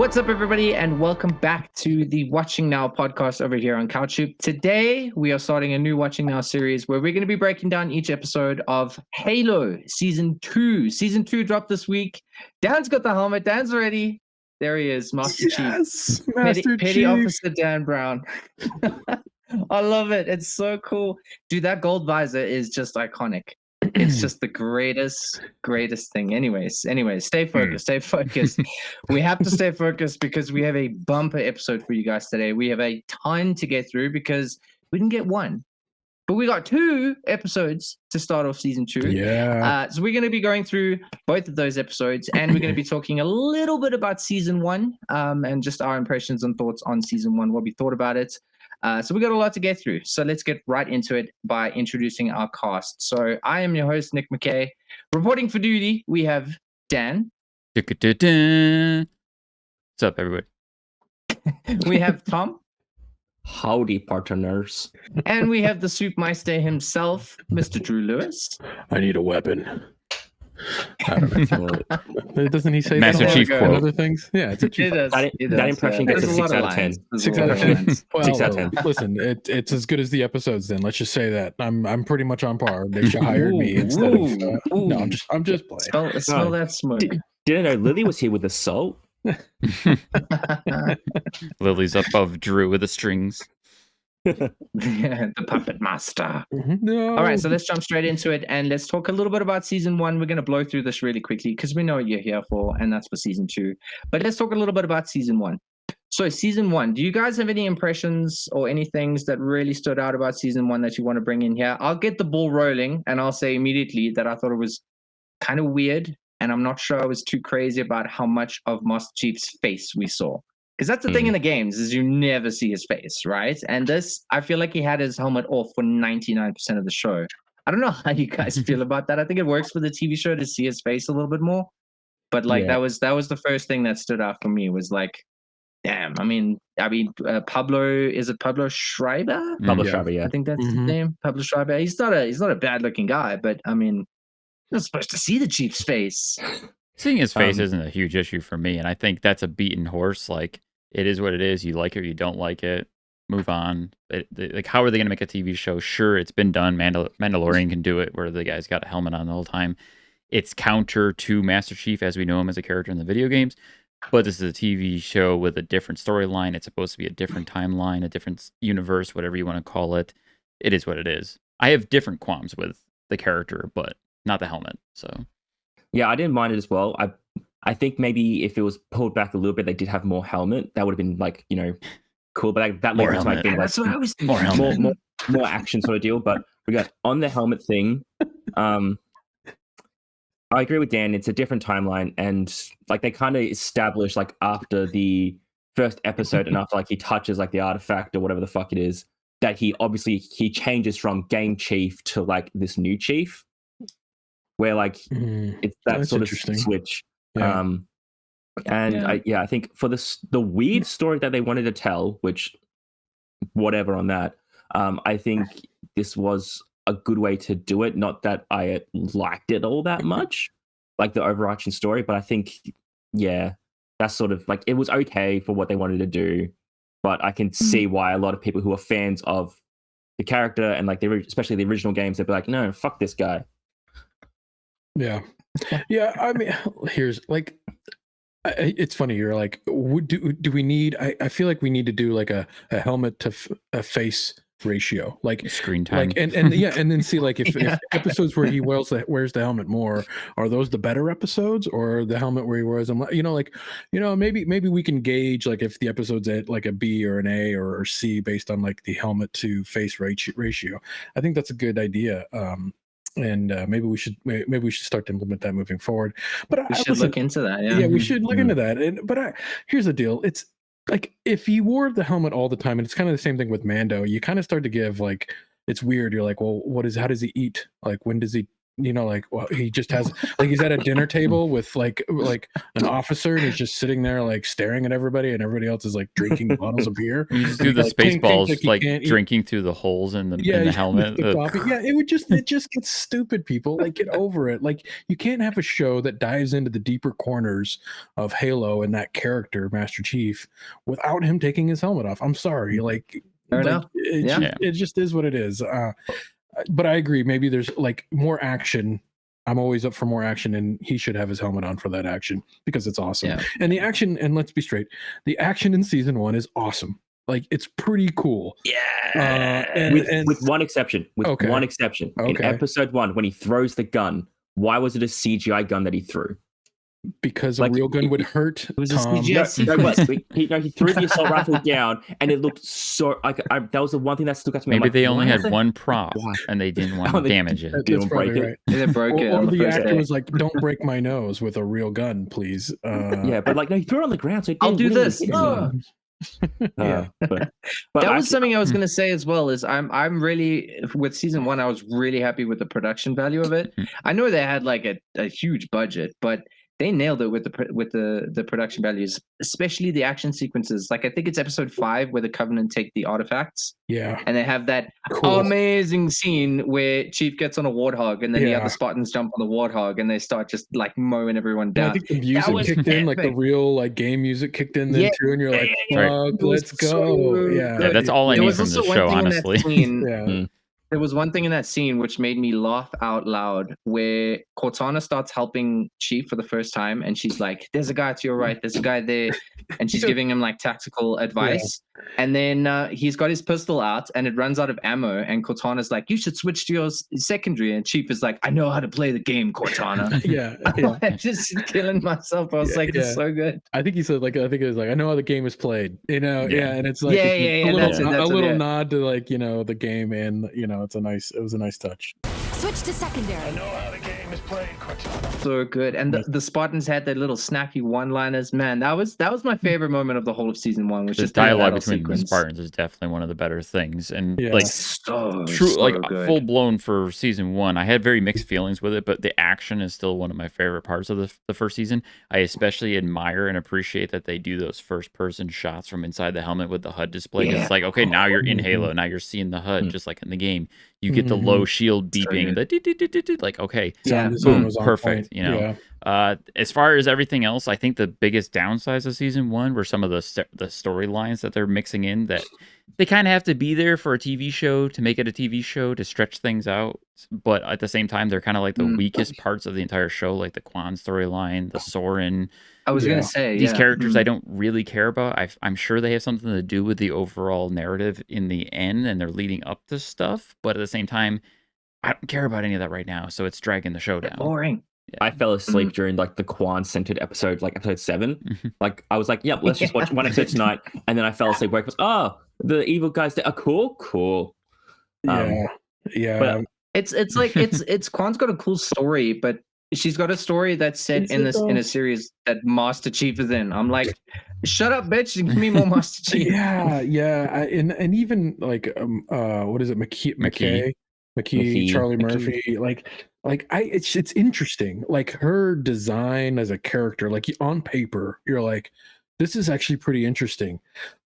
What's up, everybody, and welcome back to the Watching Now podcast over here on CouchTube. Today, we are starting a new Watching Now series where we're going to be breaking down each episode of Halo Season 2. Season 2 dropped this week. Dan's got the helmet. Dan's ready. There he is, Master Chief. Master Petty Chief. Officer Dan Brown. I love it. It's so cool. Dude, that gold visor is just iconic. It's just the greatest thing. Anyways, stay focused. We have to stay focused because we have a bumper episode for you guys today. We have a ton to get through because we didn't get one, but we got 2 episodes to start off season 2. Yeah. So we're going to be going through both of those episodes, and we're going to be talking a little bit about season 1, and just our impressions and thoughts on season 1, what we thought about it. So we got a lot to get through. So let's get right into it by introducing our cast. So I am your host, Nick McKay. Reporting for duty, we have Dan. What's up, everybody? We have Tom. Howdy, partners. And we have the Soupmeister himself, Mr. Drew Lewis. I need a weapon. I don't know. Doesn't he say Master that Chief and quote. other things? Yeah, it's a chief. That impression gets a 6 out of 10. 6 out of 10. Well, 6 out of 10. Listen, it's as good as the episodes. Then let's just say that I'm pretty much on par. They should hire me instead of. No, I'm just playing. Smell that smoke. Didn't know Lily was here with the salt. Lily's above Drew with the strings. The puppet master. No. All right, so let's jump straight into it and let's talk a little bit about season 1. We're going to blow through this really quickly because we know what you're here for, and that's for season 2. But let's talk a little bit about season 1. So season 1, do you guys have any impressions or any things that really stood out about season 1 that you want to bring in here? I'll get the ball rolling and I'll say immediately that I thought it was kind of weird, and I'm not sure I was too crazy about how much of Master Chief's face we saw. Because that's the thing in the games is you never see his face, right? And this, I feel like he had his helmet off for 99% of the show. I don't know how you guys feel about that. I think it works for the TV show to see his face a little bit more. But like that was the first thing that stood out for me was like, damn. I mean, Pablo, is it Pablo Schreiber? Pablo Schreiber, yeah. I think that's his name, Pablo Schreiber. He's not a bad looking guy, but I mean, you're not supposed to see the Chief's face. Seeing his face isn't a huge issue for me, and I think that's a beaten horse. Like, it is what it is. You like it or you don't like it. Move on. Like, how are they going to make a TV show? Sure, it's been done. Mandalorian can do it, where the guy's got a helmet on the whole time. It's counter to Master Chief as we know him as a character in the video games, but this is a TV show with a different storyline. It's supposed to be a different timeline, a different universe, whatever you want to call it. It is what it is. I have different qualms with the character, but not the helmet. So, yeah, I didn't mind it as well. I think maybe if it was pulled back a little bit, they did have more helmet. That would have been like, cool. But that led to being like more action sort of deal. But we got on the helmet thing. I agree with Dan. It's a different timeline, and like they kind of established like after the first episode and after like he touches like the artifact or whatever the fuck it is, that he changes from game chief to like this new chief, where like it's that sort of switch. Yeah. I think for the weird story that they wanted to tell, which whatever on that, I think this was a good way to do it. Not that I liked it all that much, like the overarching story, but I think, that's sort of like, it was okay for what they wanted to do, but I can see why a lot of people who are fans of the character and like especially the original games, they'd be like, no, fuck this guy. Yeah. I mean, here's like, it's funny. You're like, do we need? I feel like we need to do like a helmet to a face ratio, like screen time, like and then see like if episodes where he wears the helmet more, are those the better episodes, or the helmet where he wears them? Maybe we can gauge like if the episode's at like a B or an A or C based on like the helmet to face ratio. I think that's a good idea. And maybe we should start to implement that moving forward. But we should look into that. Yeah, we should look into that. But here's the deal: it's like if he wore the helmet all the time, and it's kind of the same thing with Mando. You kind of start to give like, it's weird. You're like, well, how does he eat? Like, when does he you know, like, well, he just has like he's at a dinner table with like an officer, and he's just sitting there like staring at everybody, and everybody else is like drinking bottles of beer. You just do the like, Spaceballs, he like can't eat. drinking through the holes in the helmet. The coffee. Yeah, it just gets stupid. People like get over it. Like you can't have a show that dives into the deeper corners of Halo and that character Master Chief without him taking his helmet off. I'm sorry, like. Fair enough. It just is what it is. But I agree. Maybe there's like more action. I'm always up for more action, and he should have his helmet on for that action because it's awesome. Yeah. And the action, and let's be straight, the action in season 1 is awesome. Like it's pretty cool. Yeah. With one exception. One exception. In episode 1, when he throws the gun, why was it a CGI gun that he threw? Because a real gun would hurt. It was Tom. a CGI he threw the assault rifle down, and it looked so like that was the one thing that stuck out to me. Maybe they only had one prop, and they didn't want to damage it. That's probably right. They broke it. Or the actor was like, "Don't break my nose with a real gun, please." Yeah, but like no, he threw it on the ground, so it I'll do this. but that was something I was going to say as well. Is I'm really with season 1. I was really happy with the production value of it. I know they had like a huge budget, but they nailed it with the production values, especially the action sequences. Like I think it's episode 5 where the Covenant take the artifacts. Yeah. And they have that amazing scene where Chief gets on a warthog, and then the other Spartans jump on the warthog, and they start just like mowing everyone down. I think the music kicked in, like the real like game music kicked in then too, and you're like, let's go. So yeah, that's all I need from the show, honestly. There was one thing in that scene which made me laugh out loud, where Cortana starts helping Chief for the first time, and she's like, "There's a guy to your right, there's a guy there," and she's giving him like tactical advice. And then he's got his pistol out, and it runs out of ammo. And Cortana's like, "You should switch to your secondary." And Chief is like, "I know how to play the game, Cortana." I'm just killing myself. I was like, "It's so good." I think he said like, I think it was like, "I know how the game is played," you know. And it's like a little nod to like, you know, the game, and you know, it was a nice touch. Switch to secondary. I know how the game is played, Cortana. So good. And the Spartans had their little snappy one-liners. Man, that was my favorite moment of the whole of season 1, which is dialogue between the Spartans is definitely one of the better things. And like full blown for season 1. I had very mixed feelings with it, but the action is still one of my favorite parts of the first season. I especially admire and appreciate that they do those first-person shots from inside the helmet with the HUD display. It's like, okay, now you're in Halo. Now you're seeing the HUD just like in the game. You get the low shield beeping, like, okay, boom, perfect. You know, as far as everything else, I think the biggest downsides of season 1 were some of the storylines that they're mixing in, that they kind of have to be there for a TV show to make it a TV show to stretch things out. But at the same time, they're kind of like the weakest parts of the entire show, like the Quan storyline, the Soren. I was going to say, these characters I don't really care about. I'm sure they have something to do with the overall narrative in the end, and they're leading up to stuff. But at the same time, I don't care about any of that right now, so it's dragging the show down. Boring. Yeah. I fell asleep during like the Quan-centered episode, like episode 7. Like I was like, "Yep, let's just watch one episode tonight," and then I fell asleep. Woke up, the evil guys there are cool. But it's like it's Quan's got a cool story, but she's got a story that's set in a series that Master Chief is in. I'm like, shut up, bitch, and give me more Master Chief. And even like what is it, McKay, Charlie Murphy, it's interesting. Like her design as a character, like on paper, you're like, this is actually pretty interesting.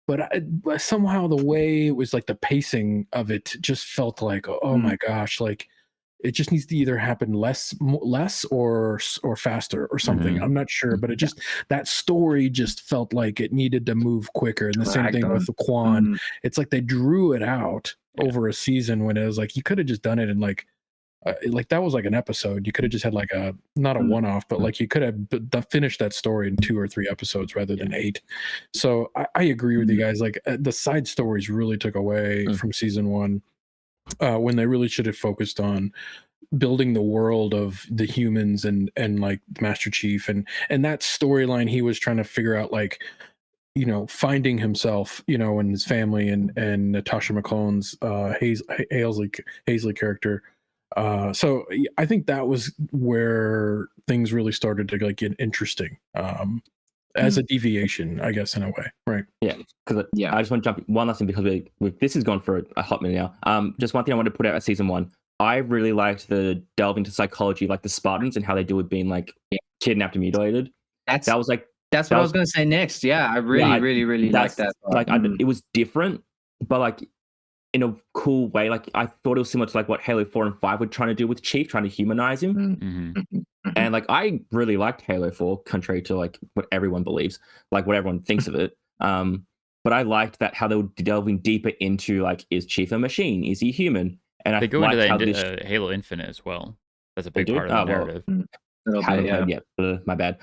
But somehow the way it was, like the pacing of it just felt like, oh my gosh, like it just needs to either happen less or faster or something. I'm not sure, but it just, that story just felt like it needed to move quicker. And the same thing with the Quan. It's like they drew it out over a season, when it was like, you could have just done it in like that was like an episode. You could have just had like not a one-off, but like you could have finished that story in 2 or 3 episodes rather than 8. So I agree with you guys. Like the side stories really took away from season 1, when they really should have focused on building the world of the humans and like Master Chief and that storyline. He was trying to figure out, like, you know, finding himself, you know, and his family, and Natasha McClone's Hazley character. So I think that was where things really started to like get interesting, as a deviation, I guess, in a way, right? Yeah, because I just want to jump one last thing, because this has gone for a hot minute now. Just one thing I wanted to put out at season 1. I really liked the delve into psychology, like the Spartans and how they deal with being like kidnapped and mutilated. That's That was like that's what I was gonna say next. Yeah, I really like that. Like it was different, but like in a cool way. Like I thought it was similar to like what Halo 4 and 5 were trying to do with Chief, trying to humanize him. Mm-hmm. And like I really liked Halo 4, contrary to like what everyone believes, like what everyone thinks of it. But I liked that how they were delving deeper into like, is Chief a machine? Is he human? And they I go into liked that Halo Infinite as well. That's a big part of the narrative. Haven't played yet. My bad.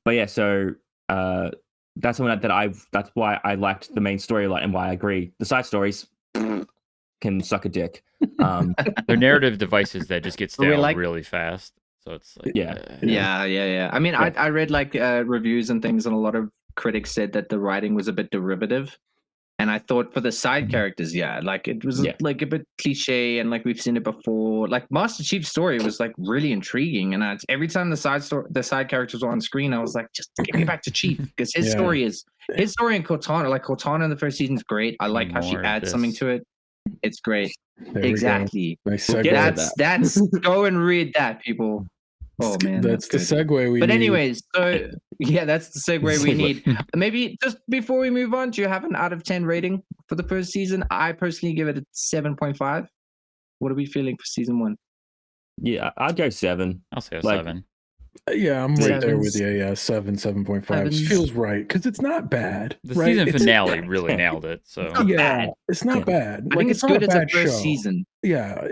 But yeah, so that's something that's why I liked the main story a lot, and why I agree. The side stories can suck a dick. They're narrative devices that just get stale really fast. So it's like, yeah. I mean, I read like reviews and things, and a lot of critics said that the writing was a bit derivative. And I thought for the side characters, like it was like a bit cliche, and like we've seen it before. Like Master Chief's story was like really intriguing, and every time the side characters were on screen, I was like, just get me back to Chief, because his story and Cortana. Like Cortana in the first season is great. I like how she adds something to it. It's great. Exactly. Nice segue. That's go and read that, people. Oh man, that's the segue we need. But anyways, so yeah, that's the segue we need. Maybe just before we move on, do you have an out of 10 rating for the first season? I personally give it a 7.5. What are we feeling for season 1? Yeah, I'd go 7. I'll say a 7. Yeah, I'm right there with you. Yeah, 7.5 feels right, because it's not bad. The season finale really nailed it. So it's not bad. I think it's good as a first season. Yeah,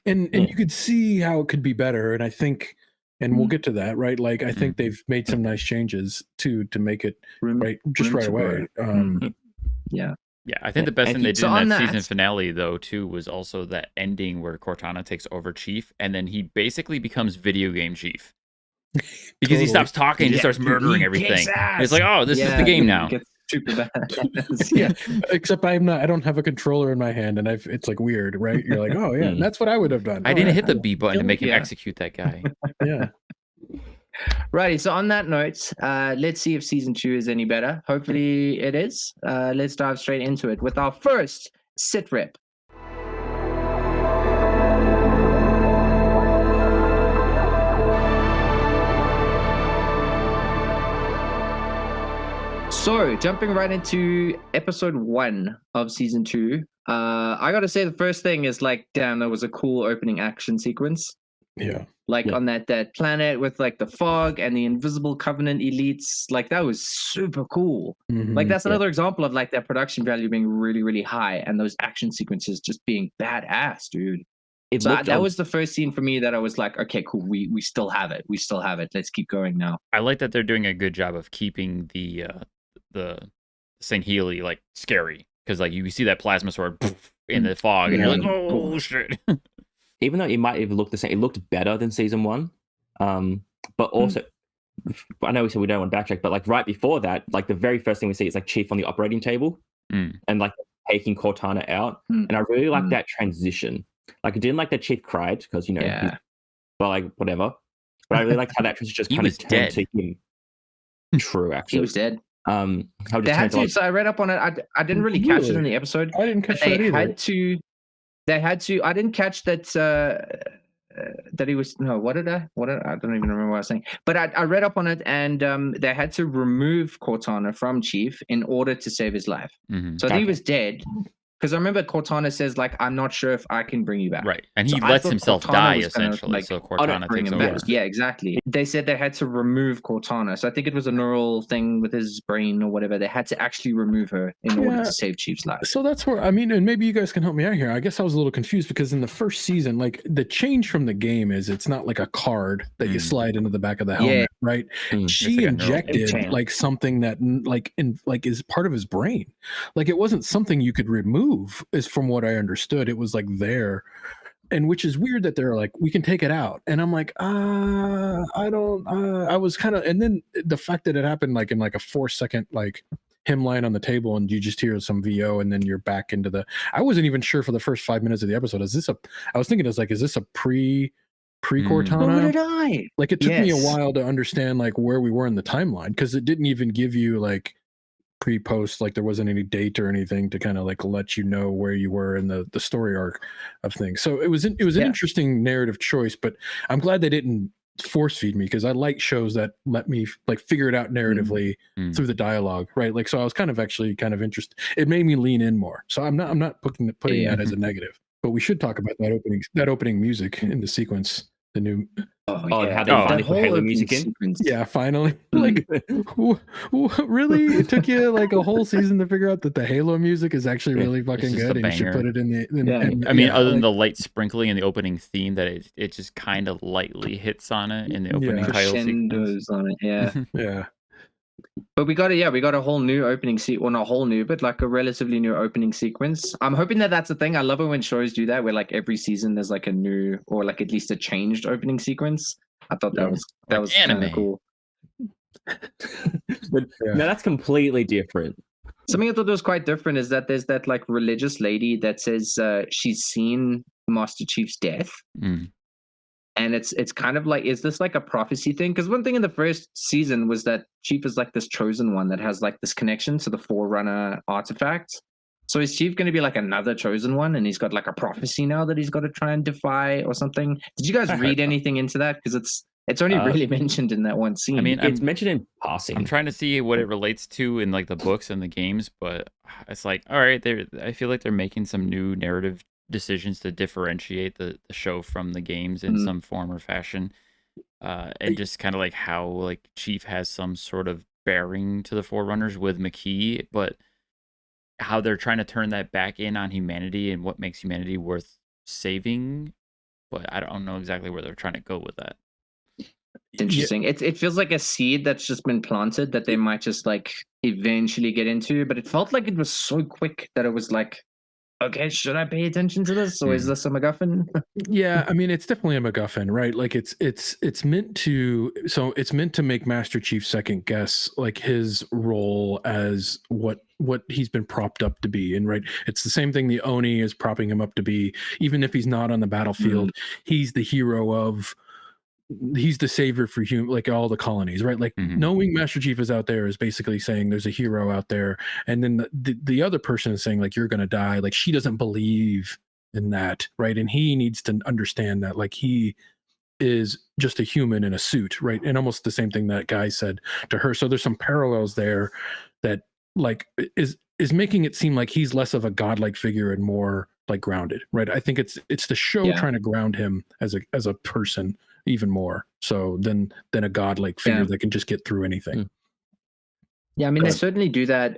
and you could see how it could be better, and I think. And we'll get to that, right? Like, I think they've made some nice changes to make it right away. Yeah, I think the best thing they did in that season finale, though, too, was also that ending where Cortana takes over Chief, and then he basically becomes video game Chief because he stops talking and just starts murdering everything. It's like, oh, this is the game now. Super bad. Except I don't have a controller in my hand, and it's like weird, right? You're like, oh yeah, that's what I would have done. I didn't hit the B button to make him execute that guy. Righty, so on that note, let's see if season 2 is any better. Hopefully it is. Let's dive straight into it with our first sit rep. So, jumping right into episode 1 of season 2, I gotta say the first thing is like, damn, that was a cool opening action sequence. On that planet with like the fog and the invisible Covenant elites, like that was super cool. Like that's another example of like that production value being really, really high, and those action sequences just being badass, dude. That was the first scene for me that I was like, okay, cool, we still have it. Let's keep going now. I like that they're doing a good job of keeping the Sangheili like scary, because like you see that plasma sword in the fog and you're like, oh shit. Even though it might even look the same, it looked better than season 1. But also I know we said we don't want to backtrack, but like right before that, like the very first thing we see is like Chief on the operating table and like taking Cortana out. And I really like that transition. Like I didn't like that Chief cried because but like whatever. But I really liked how that transition just kind of turned to him. True, actually. He was dead. They had to. So I read up on it. I didn't really catch it in the episode. I didn't catch that either. They had to. I didn't catch that. That he was. No, what did I? I don't even remember what I was saying. But I read up on it, and they had to remove Cortana from Chief in order to save his life. So he was dead. Because I remember Cortana says, like, I'm not sure if I can bring you back. Right. And he lets himself die, essentially. So Cortana takes over. Yeah, exactly. They said they had to remove Cortana. So I think it was a neural thing with his brain or whatever. They had to actually remove her in order to save Chief's life. So that's where, I mean, and maybe you guys can help me out here. I guess I was a little confused because in the first season, like, the change from the game is it's not like a card that you slide into the back of the helmet, right? She injected, like, something that, is part of his brain. Like, it wasn't something you could remove. Is from what I understood, it was like there, and which is weird that they're like, we can take it out, and I'm like, I don't. I was kind of, and then the fact that it happened like in like a 4-second, like him lying on the table, and you just hear some VO, and then you're back into the. I wasn't even sure for the first 5 minutes of the episode. Is this a? I was thinking, is this a pre Cortana? So did I. Like it took me a while to understand like where we were in the timeline, because it didn't even give you like pre-post, like there wasn't any date or anything to kind of like let you know where you were in the story arc of things. So it was an interesting narrative choice, but I'm glad they didn't force feed me, because I like shows that let me like figure it out narratively through the dialogue, right? Like, so I was kind of interested. It made me lean in more. So I'm not putting that as a negative, but we should talk about that opening music in the sequence, the new. Oh, how they finally put Halo music in? Sequence. Yeah, finally. Like, really? It took you like a whole season to figure out that the Halo music is actually really fucking good, and you should put it in the. I mean, other than the light sprinkling in the opening theme, that it just kind of lightly hits on it in the opening title sequence. On it, yeah. Yeah. But we got a whole new opening sequence, well, not whole new, but like a relatively new opening sequence. I'm hoping that that's the thing. I love it when shows do that, where like every season there's like a new, or like at least a changed opening sequence. I thought that was kind of cool. But no, that's completely different. Something I thought was quite different is that there's that like religious lady that says she's seen Master Chief's death. And it's kind of like, is this like a prophecy thing? Because one thing in the first season was that Chief is like this chosen one that has like this connection to the Forerunner artifact. So is Chief going to be like another chosen one, and he's got like a prophecy now that he's got to try and defy or something? Did you guys read anything into that? Because it's only really mentioned in that one scene. I mean, it's mentioned in passing. I'm trying to see what it relates to in like the books and the games, but it's like, all right, I feel like they're making some new narrative decisions to differentiate the show from the games in some form or fashion, and just kind of like how like Chief has some sort of bearing to the Forerunners with McKay, but how they're trying to turn that back in on humanity and what makes humanity worth saving. But I don't know exactly where they're trying to go with that. Interesting. It feels like a seed that's just been planted that they might just like eventually get into, but it felt like it was so quick that it was like, okay, should I pay attention to this, or is this a MacGuffin? Yeah, I mean, it's definitely a MacGuffin, right? Like it's meant to make Master Chief second guess like his role as what he's been propped up to be, and right, it's the same thing the Oni is propping him up to be. Even if he's not on the battlefield, he's the hero of. He's the savior for like all the colonies, right? Like knowing Master Chief is out there is basically saying there's a hero out there, and then the other person is saying like you're gonna die. Like she doesn't believe in that, right? And he needs to understand that like he is just a human in a suit, right? And almost the same thing that guy said to her. So there's some parallels there that like is making it seem like he's less of a godlike figure and more like grounded, right? I think it's the show trying to ground him as a person even more so than a godlike figure that can just get through anything. Yeah, I mean, they certainly do that.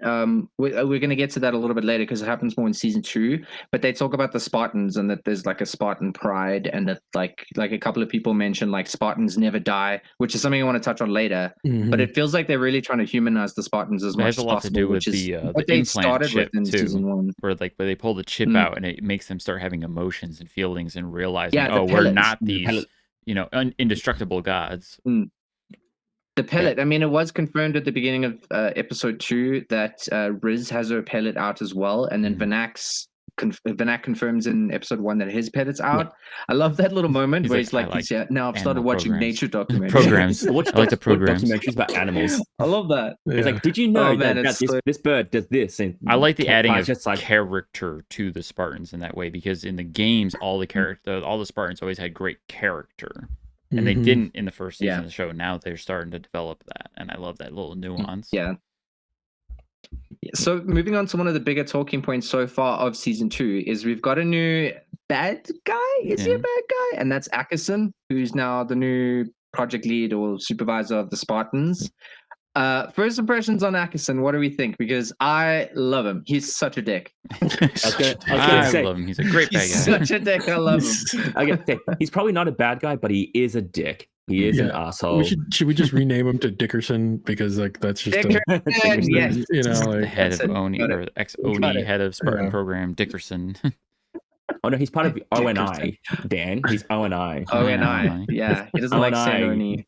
We're going to get to that a little bit later because it happens more in season 2. But they talk about the Spartans and that there's like a Spartan pride, and that like a couple of people mention like Spartans never die, which is something I want to touch on later. But it feels like they're really trying to humanize the Spartans as much as possible. It has a lot to do with the they implant started chip with in too, season 1, where they pull the chip out and it makes them start having emotions and feelings and realizing, we're not these indestructible gods. The pellet. I mean, it was confirmed at the beginning of episode 2 that Riz has her pellet out as well, and then Vanak confirms in episode 1 that his pellet's out. Yeah. I love that little moment where he's like, now I've started watching nature documentaries. Programs. I like the programs. Documentaries about animals. I love that. Yeah. It's like, did you know that this bird does this? And I like the adding of character to the Spartans in that way, because in the games, all the Spartans always had great character. And they didn't in the first season of the show. Now they're starting to develop that, and I love that little nuance. Yeah. So moving on to one of the bigger talking points so far of season 2 is we've got a new bad guy. Is he a bad guy? And that's Ackerson, who's now the new project lead or supervisor of the Spartans. First impressions on Ackerson, what do we think? Because I love him. He's such a dick. I love him. He's a great bad guy. He's such a dick. I love him. I gotta say, he's probably not a bad guy, but he is a dick. He is an asshole. Should we just rename him to Dickerson, because like that's just yes. The head of Oni, or ex-Oni head of Spartan program, Dickerson. Oh no, he's part of ONI. Dan, he's ONI. ONI. Yeah, he doesn't like saying Oni.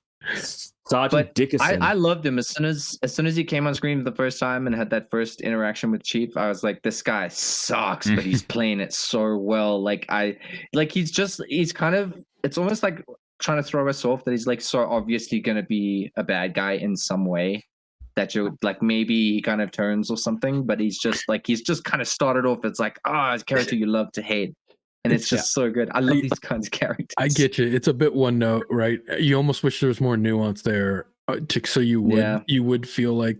Sergeant Dickerson. I loved him as soon as he came on screen for the first time and had that first interaction with Chief. I was like, this guy sucks, but he's playing it so well. He's kind of, it's almost like trying to throw us off that he's like so obviously going to be a bad guy in some way. that you're like maybe he kind of turns or something, but he's just kind of started off. It's like his character you love to hate, and it's just so good. I love these kinds of characters. I get you. It's a bit one note, right? You almost wish there was more nuance there, so you would feel like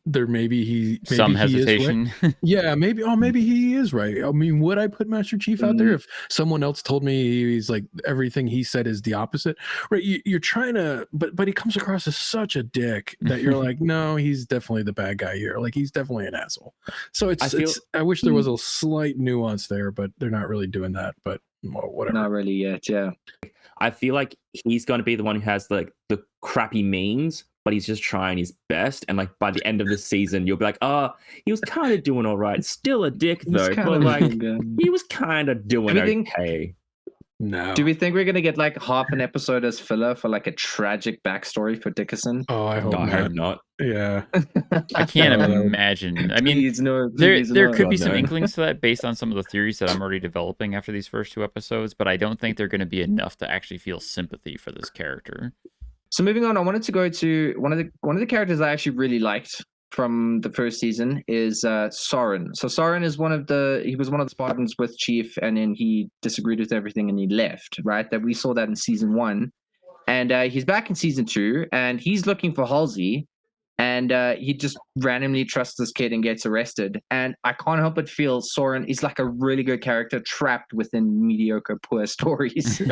there maybe some he hesitation. Is right. Yeah, maybe he is right. I mean, would I put Master Chief out there if someone else told me he's like everything he said is the opposite? Right? You're trying to, but he comes across as such a dick that you're like, no, he's definitely the bad guy here. Like he's definitely an asshole. So I wish there was a slight nuance there, but they're not really doing that. But whatever. Not really yet. Yeah. I feel like he's going to be the one who has like the crappy means, but he's just trying his best. And like by the end of the season, you'll be like, he was kind of doing all right. Still a dick though, but like he was kind of doing okay. No. Do we think we're gonna get like half an episode as filler for like a tragic backstory for Dickerson? Oh, I hope not. Yeah. I can't imagine. I mean, there could be some inklings to that based on some of the theories that I'm already developing after these first 2 episodes, but I don't think they're going to be enough to actually feel sympathy for this character. So moving on, I wanted to go to one of the characters I actually really liked from the first season is Soren. So Soren is he was one of the Spartans with Chief, and then he disagreed with everything and he left, right? That we saw that in season 1. And he's back in season 2, and he's looking for Halsey, and he just randomly trusts this kid and gets arrested. And I can't help but feel Soren is like a really good character trapped within mediocre, poor stories.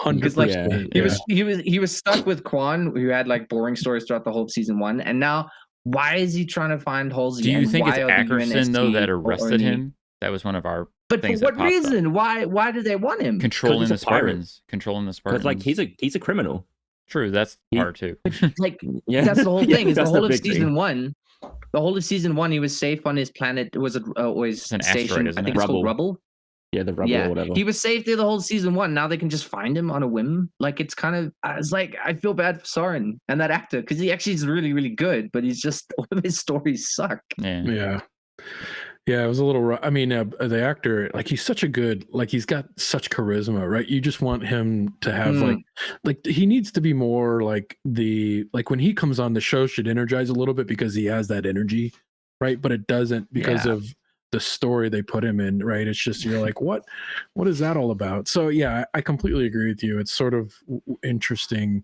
Because like he was stuck with Quan, who had like boring stories throughout the whole season 1, and now why is he trying to find Halsey? Do you think it's Ackerson though that arrested him? That was one of our. But for what reason? Up. Why do they want him? Controlling the Spartans. Controlling the Spartans. Because like he's a criminal. True, that's part too. Like that's the whole thing. Is the whole of season 1. The whole of season 1, he was safe on his planet. Was it always an station? Asteroid, isn't I think it? it's called Rubble. Yeah, the Rubble or whatever. He was safe there the whole season 1. Now they can just find him on a whim. Like it's kind of. It's like I feel bad for Soren and that actor because he actually is really really good, but he's just all of his stories suck. Yeah. Yeah, it was a little. I mean, the actor, like he's such a good, like he's got such charisma, right? You just want him to have like he needs to be more like when he comes on, the show should energize a little bit because he has that energy, right? But it doesn't because of the story they put him in, right? It's just you're like, what is that all about? So yeah, I completely agree with you. It's sort of interesting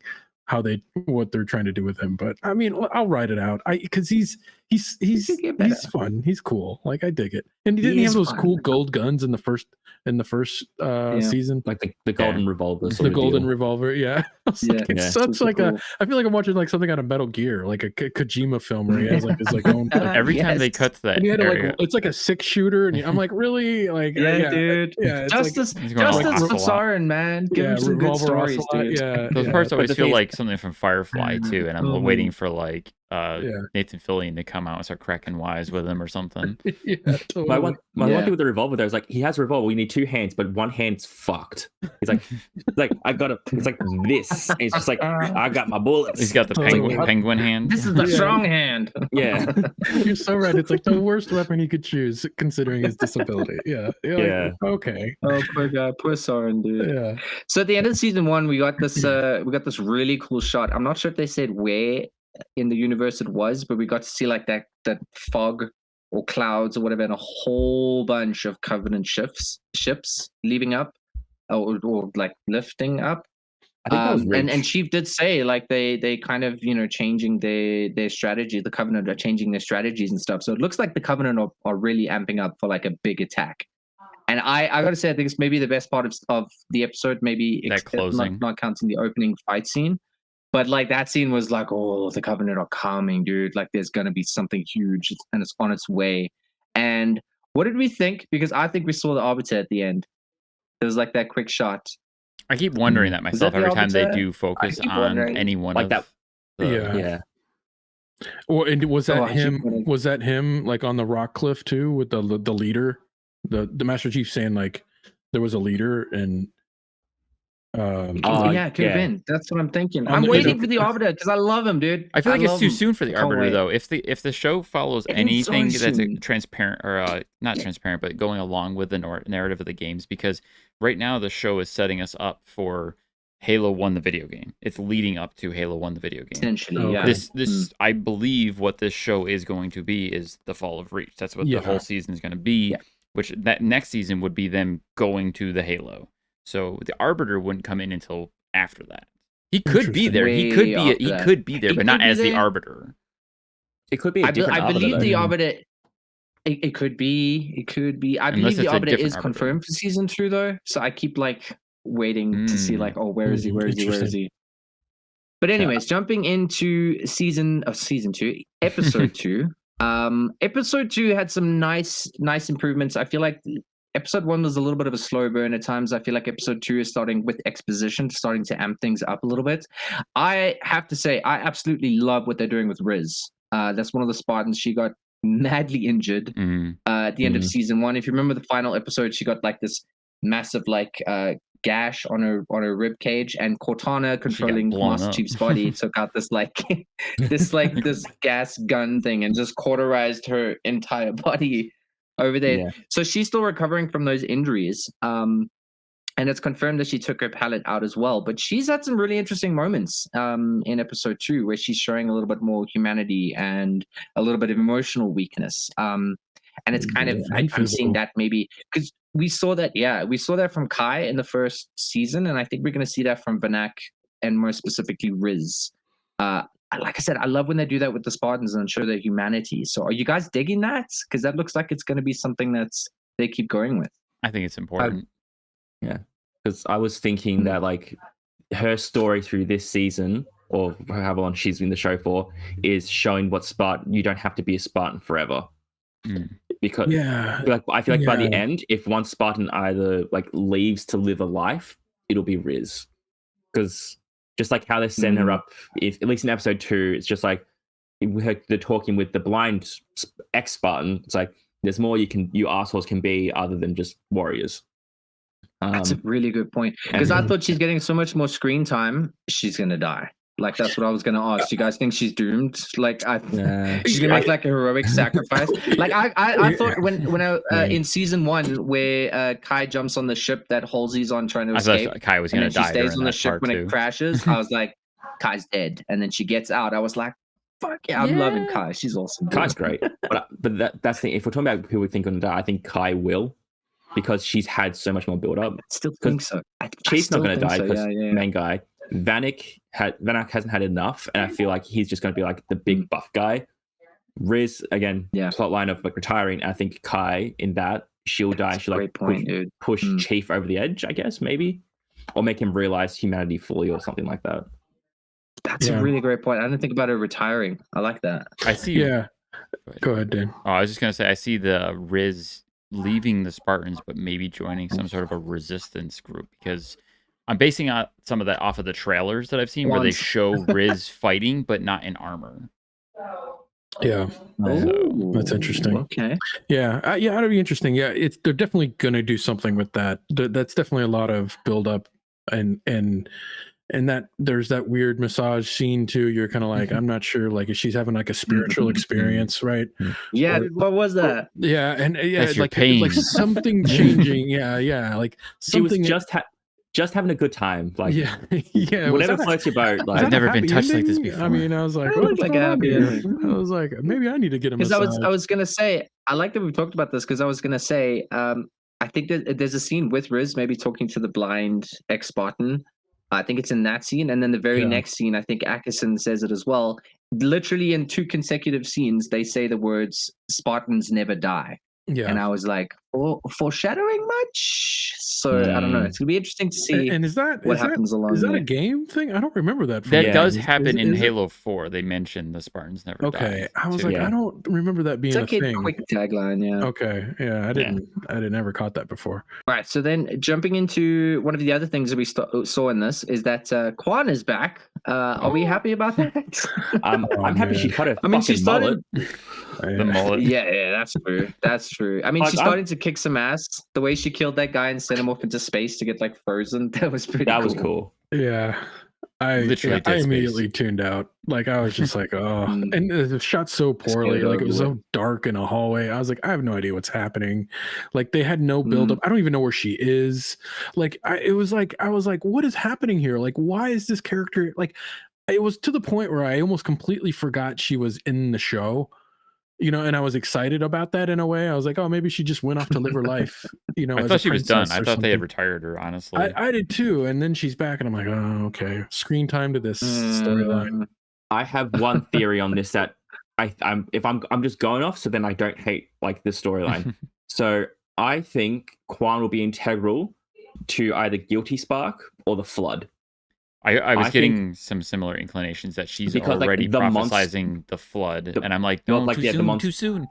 what they're trying to do with him, but I mean, I'll write it out. Because he's fun. He's cool. Like I dig it. And he didn't have those cool gold guns in the first season, like the golden revolver. The golden revolver. Yeah. It's such like cool. I feel like I'm watching like something out of Metal Gear, like a Kojima film where he has like his like own. Like, every time they cut to that, area. It's like a 6-shooter, and I'm like, really, like dude. Yeah, justice for Soren, man. Give him some good stories, dude. Those parts always feel like something from Firefly too, and I'm waiting for like Nathan Fillion to come out and start cracking wise with him or something. Totally. My one thing with the revolver there is like he has a revolver. We need 2 hands, but one hand's fucked. He's like I got it. It's like this. And it's just like I got my bullets. He's got the penguin hand. This is the strong hand. Yeah, you're so right. It's like the worst weapon he could choose considering his disability. Yeah. Like, okay. Oh, poor guy, poor Soren, dude. Yeah. So at the end of season 1, we got this really cool shot. I'm not sure if they said where in the universe it was, but we got to see like that fog or clouds or whatever, and a whole bunch of Covenant ships leaving up or like lifting up. I think that was rich. And Chief did say like they kind of changing their strategy. The Covenant are changing their strategies and stuff. So it looks like the Covenant are really amping up for like a big attack. And I gotta say, I think it's maybe the best part of the episode. Maybe that closing, not counting the opening fight scene. But like that scene was like, oh, the Covenant are coming, dude. Like there's gonna be something huge, and it's on its way. And what did we think? Because I think we saw the Arbiter at the end. There was like that quick shot. I keep wondering that myself every time they do focus on any one like of that. Yeah. Well, and was that him? Was that him like on the rock cliff too with the leader, the Master Chief saying like there was a leader and. It could have been. That's what I'm thinking. I'm waiting for the Arbiter because I love him, dude. I feel like it's too soon for the Arbiter though. If the show follows anything that's transparent or not transparent, but going along with the narrative of the games, because right now the show is setting us up for Halo 1 the video game. It's leading up to Halo 1 the video game. Essentially, yeah. This I believe what this show is going to be is the Fall of Reach. That's what the whole season is going to be, which that next season would be them going to the Halo. So the Arbiter wouldn't come in until after that. He could be there. He could be there, but not as the Arbiter. It could be a different I believe Arbiter, the though. Arbiter. It could be. It could be. I Unless believe the it's a Arbiter different is Arbiter. confirmed for season 2, though. So I keep like waiting to see like, oh, where is he? Where is he? Where is he? But anyways, jumping into season 2, episode 2. Episode 2 had some nice improvements. I feel like episode 1 was a little bit of a slow burn at times. I feel like episode 2 is starting with exposition, starting to amp things up a little bit. I have to say, I absolutely love what they're doing with Riz. That's one of the Spartans. She got madly injured at the end of season 1. If you remember the final episode, she got like this massive like gash on her rib cage, and Cortana, controlling Master Chief's body, took out this like this gas gun thing and just cauterized her entire body over there. So she's still recovering from those injuries, and it's confirmed that she took her palate out as well. But she's had some really interesting moments in episode 2 where she's showing a little bit more humanity and a little bit of emotional weakness. And it's kind of, I'm seeing that maybe because we saw that from Kai in the first season, and I think we're going to see that from Vanak and more specifically Riz. Like I said, I love when they do that with the Spartans and show their humanity. So are you guys digging that? Because that looks like it's going to be something they keep going with. I think it's important. Because I was thinking that like her story through this season, or however long she's in the show for, is showing what Spartan, you don't have to be a Spartan forever. Because I feel like by the end, if one Spartan either like leaves to live a life, it'll be Riz. Because just like how they send her up, at least in episode 2, it's just like they're talking with the blind ex-Spartan. It's like there's more you assholes can be other than just warriors. That's a really good point, because I thought she's getting so much more screen time, she's gonna die. Like that's what I was gonna ask. Do you guys think she's doomed? Like she's gonna make like a heroic sacrifice. Like I thought when I in season 1 where Kai jumps on the ship that Halsey's on trying to escape, Kai was gonna die. She stays on the ship when it crashes. I was like, Kai's dead, and then she gets out. I was like, fuck yeah, I'm loving Kai. She's awesome. Kai's great, but that's the thing. If we're talking about who we think gonna die, I think Kai will. Because she's had so much more build up. I still think so. Chief's not going to die because main guy. Vanak hasn't had enough, and I feel like he's just going to be like the big buff guy. Riz again, plot line of like retiring. I think Kai in that she'll die. She'll like push Chief over the edge, I guess maybe, or make him realize humanity fully or something like that. That's a really great point. I didn't think about her retiring. I like that. I see. Yeah. Go ahead, Dan. Oh, I was just going to say I see the Riz leaving the Spartans, but maybe joining some sort of a resistance group, because I'm basing out some of that off of the trailers that I've seen where they show Riz fighting, but not in armor. Yeah, that's interesting. Okay. Yeah, that'd be interesting. Yeah, they're definitely gonna do something with that. That's definitely a lot of build up, and that there's that weird massage scene too. You're kind of like, I'm not sure, like if she's having like a spiritual experience, right? Yeah, what was that? Yeah, and That's like pain. like something changing. Yeah, like something. She was just having a good time. Like whatever floats your boat. Like I've never been touched like this before. I mean, I was like, what's like a happy ending? I was like, maybe I need to get a massage. I was gonna say, I like that we've talked about this, because I was gonna say, I think that there's a scene with Riz maybe talking to the blind ex-Spartan. I think it's in that scene, and then the very next scene, I think Akison says it as well. Literally in 2 consecutive scenes, they say the words "Spartans never die." Yeah, and I was like, foreshadowing much? So I don't know. It's gonna be interesting to see. And is that what happens along? Is that a game thing? I don't remember that. That does happen in Halo 4. They mentioned the Spartans never die. Okay, I was like, I don't remember that being a thing. Quick tagline, yeah. Okay, yeah, I didn't ever caught that before. All right, so then jumping into one of the other things that we saw in this is that Quan is back. Are we happy about that? I'm happy she cut her. I mean, she started the mullet. Yeah, that's true. That's true. I mean, she's starting to kick some ass. The way she killed that guy and sent him off into space to get like frozen, that was pretty. Was cool. Yeah. I Literally I Dead immediately Space. tuned out. Like I was just like, oh, Mm. and it was shot so poorly. Scared Like it was over so dark in a hallway. I was like, I have no idea what's happening. Like they had no build up. I don't even know where she is. Like it was like I was like, what is happening here? Like why is this character like? It was to the point where I almost completely forgot she was in the show. And I was excited about that in a way. I was like, oh, maybe she just went off to live her life, I as thought a she was done. princess I or thought they had something. retired her, honestly. I did too. And then she's back, and I'm like, oh, okay. Screen time to this storyline. I have one theory on this that I'm just going off, so then I don't hate like the storyline. So I think Quan will be integral to either Guilty Spark or the Flood. I was getting some similar inclinations that she's because, like, already the prophesizing the flood, and I'm like, no, like, too yeah, soon, too soon.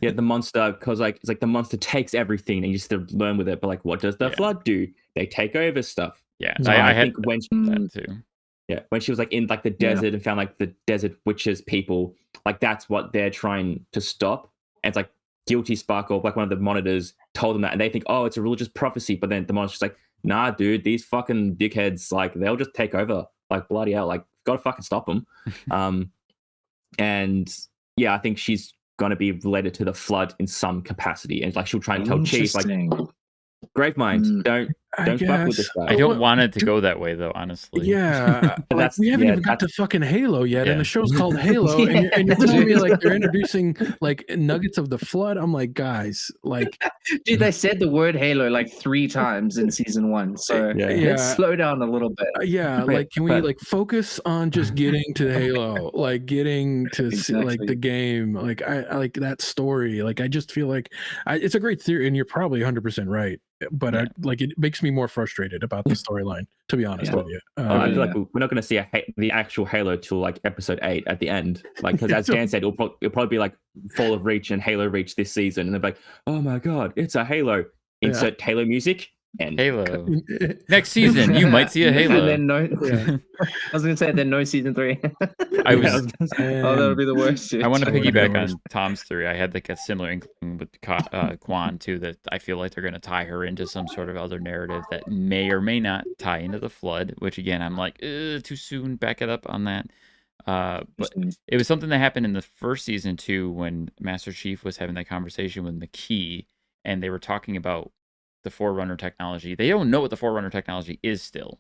Yeah, the monster, because like it's like the monster takes everything and you just have to learn with it. But like, what does the Flood do? They take over stuff. Yeah, So I think had when that too. Yeah, when she was like in like the desert and found like the desert witches people, like that's what they're trying to stop. And it's like Guilty Spark or like one of the monitors told them that, and they think, oh, it's a religious prophecy. But then the monitor's like, nah, dude, these fucking dickheads, like they'll just take over. Like bloody hell, like gotta fucking stop them. And yeah, I think she's gonna be related to the Flood in some capacity, and like she'll try and tell Chief like, Gravemind, don't fuck with this guy. I don't want it to go that way though, honestly. Yeah, like, we haven't even got to fucking Halo yet, and the show's called Halo, and you're telling me like they're introducing like nuggets of the Flood. I'm like, guys, like, dude, they said the word Halo like 3 times in season 1, so let's slow down a little bit. Like, can we like focus on just getting to Halo, like getting to see, like the game, like I like that story. Like I just feel like it's a great theory, and you're probably 100% right. But I like it makes me more frustrated about the storyline, to be honest with you. I feel like we're not going to see the actual Halo till like episode 8 at the end, like because as Dan said, it'll probably be like Fall of Reach and Halo Reach this season, and they're like, oh my god, it's a Halo. Insert Halo music and Halo. Next season, you might see a Halo. And then I was going to say then no season 3. I was. Oh, that would be the worst. I want to piggyback on Tom's theory. I had like a similar inkling with Quan too, that I feel like they're going to tie her into some sort of other narrative that may or may not tie into the Flood. Which again, I'm like, too soon. Back it up on that. But it was something that happened in the first season too, when Master Chief was having that conversation with McKay, and they were talking about the Forerunner technology. They don't know what the Forerunner technology is still,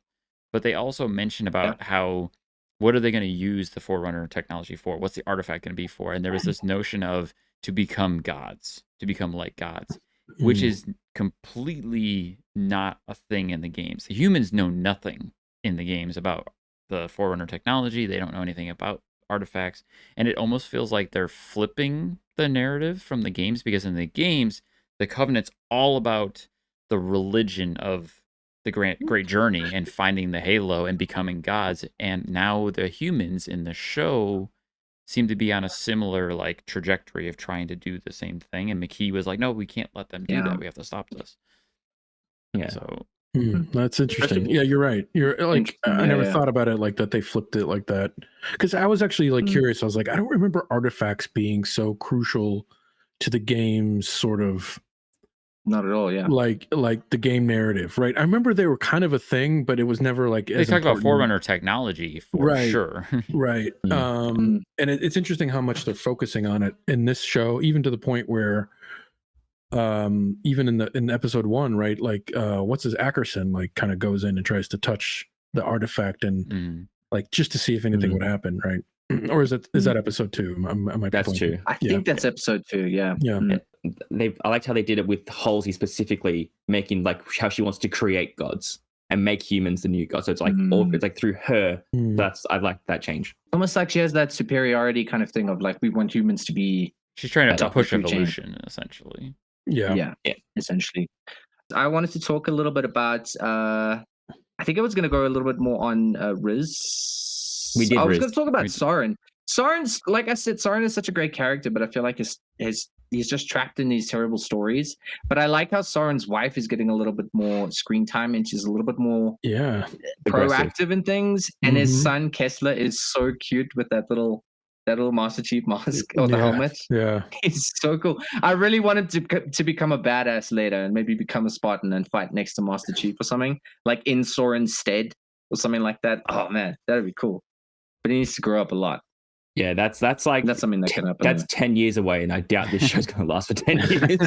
but they also mention about how, what are they going to use the Forerunner technology for? What's the artifact going to be for? And there was this notion of to become gods, to become like gods, which is completely not a thing in the games. The humans know nothing in the games about the Forerunner technology. They don't know anything about artifacts. And it almost feels like they're flipping the narrative from the games, because in the games, the Covenant's all about the religion of the great journey and finding the Halo and becoming gods. And now the humans in the show seem to be on a similar like trajectory of trying to do the same thing. And McKay was like, no, we can't let them do that. We have to stop this. Yeah. So that's interesting. Yeah, you're right. You're like, I never thought about it like that. They flipped it like that. Because I was actually like curious. I was like, I don't remember artifacts being so crucial to the game's sort of. Not at all, like the game narrative, right? I remember they were kind of a thing, but it was never like they talked about Forerunner technology for sure. Right. And it's interesting how much they're focusing on it in this show, even to the point where even in episode 1, right? Like what's his Ackerson like kind of goes in and tries to touch the artifact and like just to see if anything would happen, right? Or is that episode 2? That's 2. I think that's episode 2. Yeah. I liked how they did it with Halsey specifically, making like how she wants to create gods and make humans the new gods. So it's like it's like through her. I like that change. Almost like she has that superiority kind of thing of like, we want humans to be. She's trying to push evolution, essentially. Yeah, essentially. I wanted to talk a little bit about. I think I was going to go a little bit more on Riz. I was going to talk about Soren. Soren's, like I said, Soren is such a great character, but I feel like he's just trapped in these terrible stories. But I like how Soren's wife is getting a little bit more screen time, and she's a little bit more proactive in things. And his son Kessler is so cute with that little Master Chief mask or the helmet. Yeah, he's so cool. I really wanted to become a badass later and maybe become a Spartan and fight next to Master Chief or something, like in Soren's stead. or something like that. Oh man, that'd be cool. But he needs to grow up a lot. Yeah, that's like That's something that can happen. that's 10 years away, and I doubt this show's going to last for 10 years.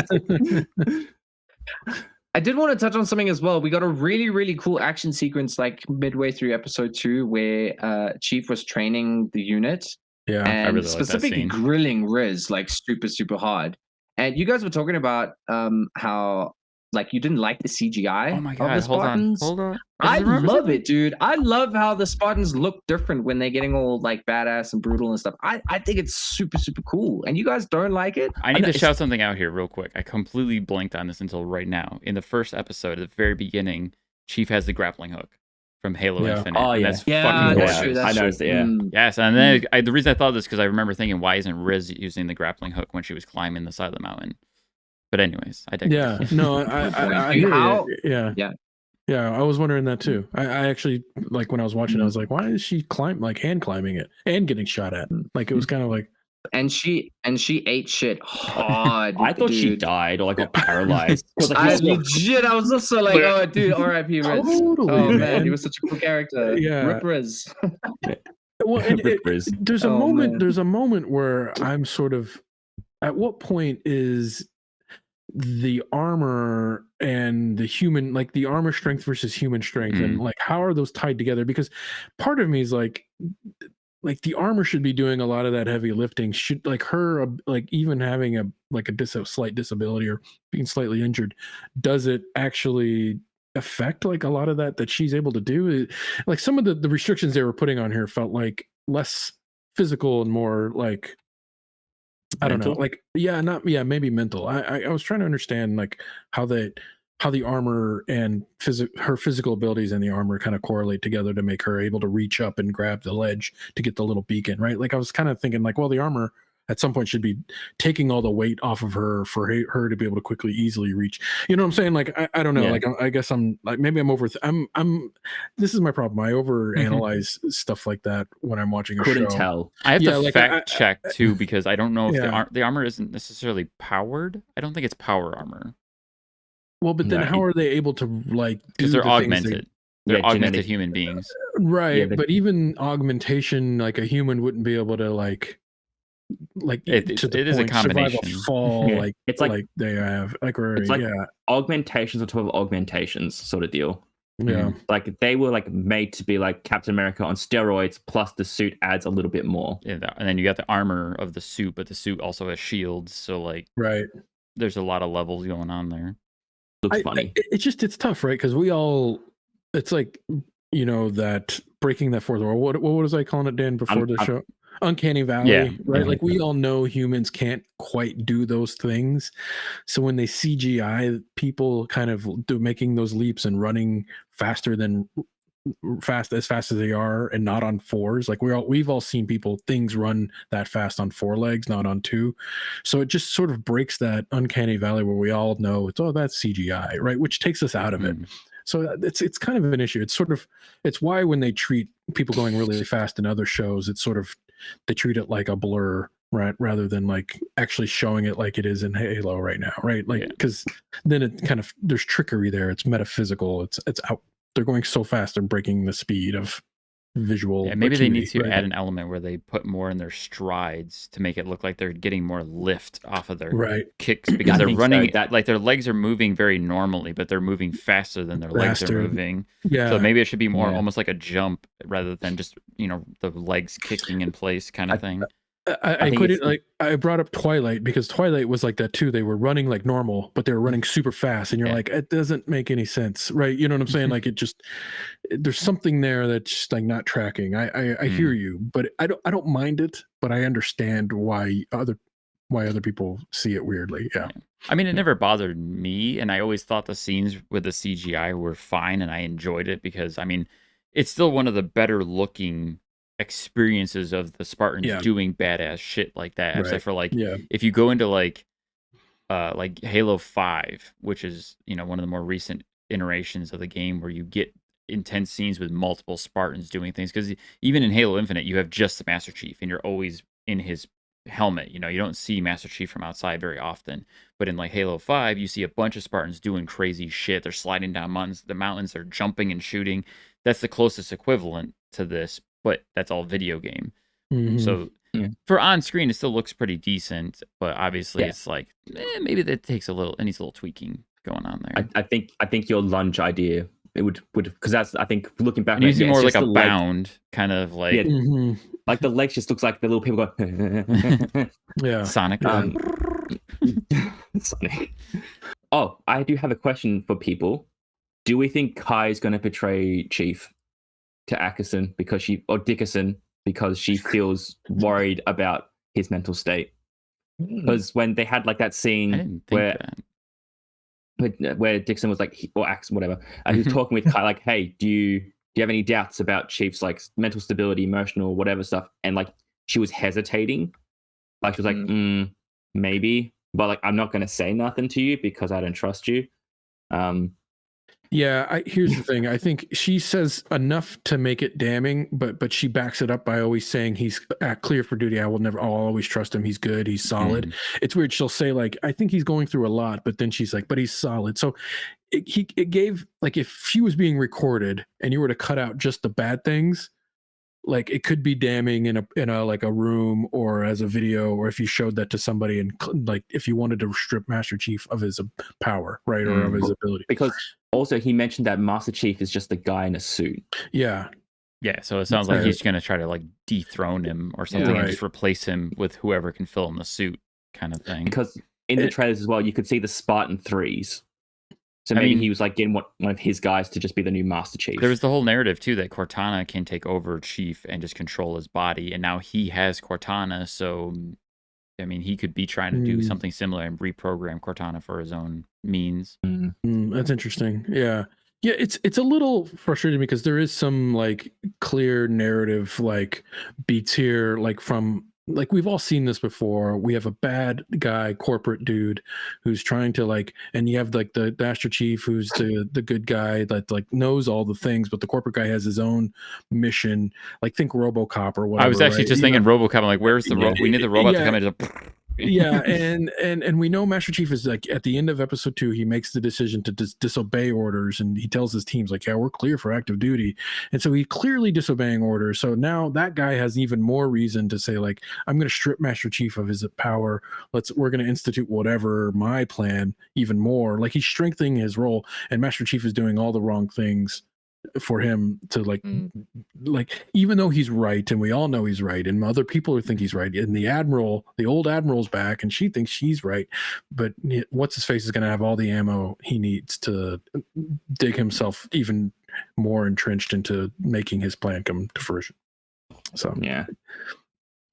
I did want to touch on something as well. We got a really, really cool action sequence like midway through episode 2 where Chief was training the unit. Yeah, and I really like that specifically scene. grilling Riz like super, super hard. And you guys were talking about how like you didn't like the CGI Oh my of god, the Spartans. hold on. I just remembered love something. it, dude. I love how the Spartans look different when they're getting all like badass and brutal and stuff. I think it's super, super cool. And you guys don't like it? I need to shout something out here real quick. I completely blanked on this until right now. In the first episode, at the very beginning, Chief has the grappling hook from Halo Yeah. Infinite. Oh, and yeah. that's Yeah, fucking that's gorgeous. true. That's I noticed true. it, yeah. Yes, and then the reason I thought this because I remember thinking, why isn't Riz using the grappling hook when she was climbing the side of the mountain? But anyways, I digress. Yeah, no, I Dude, hear how- you. Yeah, Yeah. yeah. I was wondering that too. I actually like when I was watching, I was like, why is she hand climbing it and getting shot at? Like it was kind of like, And she ate shit hard. I thought she dude. died or like got paralyzed. I legit, I was also like, oh, dude, R.I.P. Riz. Totally, Oh man, man. he was such a cool character. Yeah. Rip Riz. well, Riz. there's a Oh, moment. man. There's a moment where I'm sort of, at what point is the armor and the human, like the armor strength versus human strength, and like how are those tied together? Because part of me is like the armor should be doing a lot of that heavy lifting. Should like her, like even having a slight disability or being slightly injured, does it actually affect like a lot of that she's able to do? Like some of the restrictions they were putting on her felt like less physical and more like, I don't know, Mental? like maybe mental. I was trying to understand like how the armor and her physical abilities and the armor kind of correlate together to make her able to reach up and grab the ledge to get the little beacon, right? Like I was kind of thinking like, well, the armor at some point should be taking all the weight off of her for her to be able to quickly, easily reach. You know what I'm saying? Like I don't know. Yeah. Like I guess I'm like maybe I'm over. This is my problem. I over analyze stuff like that when I'm watching a Couldn't show. tell. I have Yeah, to like, fact check too because I don't know if Yeah. the armor isn't necessarily powered. I don't think it's power armor Well, but then Right. how are they able to like do because they're the things augmented. They're Yeah, augmented genetic. human beings. right? Yeah, but even augmentation, like a human wouldn't be able to like It to the is a point survive combination. fall Yeah. like It's like- they have like It's like yeah augmentations on top of augmentations sort of deal. yeah Like they were like made to be like Captain America on steroids, plus the suit adds a little bit more. Yeah, and then you got the armor of the suit, but the suit also has shields. So like, right. there's a lot of levels going on there. Looks funny. It's tough, right? Because we all, it's like, you know, that breaking that fourth wall. What was I calling it, Dan, before the show? Uncanny Valley, Yeah, right? yeah. Like we all know humans can't quite do those things. So when they CGI people kind of making those leaps and running faster than as fast as they are and not on fours, like we've all seen things run that fast on 4 legs, not on 2. So it just sort of breaks that uncanny valley where we all know that's CGI, right? Which takes us out of it. So it's kind of an issue. It's why when they treat people going really fast in other shows, it's sort of, they treat it like a blur, right? Rather than like actually showing it like it is in Halo right now, right? Like, because then it kind of, there's trickery there. It's metaphysical. It's out. They're going so fast, they're breaking the speed of visual. Yeah, maybe they need to acuity, right? add an element where they put more in their strides to make it look like they're getting more lift off of their Right. kicks because I they're think so, running that- like their legs are moving very normally, but they're moving faster than their legs Faster. are moving. Yeah. So maybe it should be more Yeah. almost like a jump rather than just, you know, the legs kicking in place kind of thing. I think couldn't it's- like, I brought up Twilight because Twilight was like that too. They were running like normal, but they were running super fast, and you're Yeah. like, it doesn't make any sense, right? You know what I'm saying? Like it just, there's something there that's just like not tracking. I hear you, but I don't mind it, but I understand why other people see it weirdly. Yeah. I mean, it never bothered me, and I always thought the scenes with the CGI were fine, and I enjoyed it because, I mean, it's still one of the better looking experiences of the Spartans doing badass shit like that. Right. Except for like, Yeah. if you go into like Halo 5, which is, you know, one of the more recent iterations of the game where you get intense scenes with multiple Spartans doing things, because even in Halo Infinite, you have just the Master Chief, and you're always in his helmet. You don't see Master Chief from outside very often. But in like Halo 5, you see a bunch of Spartans doing crazy shit. They're sliding down the mountains, they're jumping and shooting. That's the closest equivalent to this, but that's all video game. So for on screen, it still looks pretty decent, but obviously it's like maybe that takes it needs a little tweaking going on there. I think your lunge idea it would because that's I think looking back, using more like a bound kind of like like the legs just looks like the little people go Sonic. Sonic. Oh, I do have a question for people. Do we think Kai is going to betray Chief to Dickerson because she feels worried about his mental state? Because when they had like that scene where Dixon was like, or Axe, whatever, and he was talking with Kai, like, hey, do you have any doubts about Chief's like mental stability, emotional, whatever stuff? And like, she was hesitating. Like, she was like, maybe, but like, I'm not going to say nothing to you because I don't trust you. Here's the thing. I think she says enough to make it damning, but she backs it up by always saying he's clear for duty. I'll always trust him. He's good. He's solid. It's weird. She'll say like, I think he's going through a lot, but then she's like, but he's solid. So it gave like, if she was being recorded and you were to cut out just the bad things, like it could be damning in a like a room or as a video, or if you showed that to somebody and like if you wanted to strip Master Chief of his power, right, or of his ability. Because also he mentioned that Master Chief is just a guy in a suit. Yeah, so it sounds like he's going to try to like dethrone him or something and just replace him with whoever can fill in the suit kind of thing. Because in the trailers as well, you could see the Spartan 3s. So maybe he was like getting one of his guys to just be the new Master Chief. There was the whole narrative too that Cortana can take over Chief and just control his body, and now he has Cortana. So, I mean, he could be trying to do something similar and reprogram Cortana for his own means. That's interesting. Yeah, it's a little frustrating because there is some like clear narrative like beats here, like from. Like we've all seen this before. We have a bad guy, corporate dude, who's trying to like, and you have like the Master Chief, who's the good guy that like knows all the things, but the corporate guy has his own mission. Like think RoboCop or whatever. I was actually just thinking RoboCop. I'm like, where's the we need the robot to come in. And we know Master Chief is like at the end of episode 2, he makes the decision to disobey orders, and he tells his teams like, yeah, we're clear for active duty, and so he's clearly disobeying orders. So now that guy has even more reason to say like, I'm going to strip Master Chief of his power. We're going to institute whatever my plan even more. Like he's strengthening his role, and Master Chief is doing all the wrong things for him to like even though he's right, and we all know he's right, and other people think he's right, and the old admiral's back and she thinks she's right, but what's his face is going to have all the ammo he needs to dig himself even more entrenched into making his plan come to fruition. So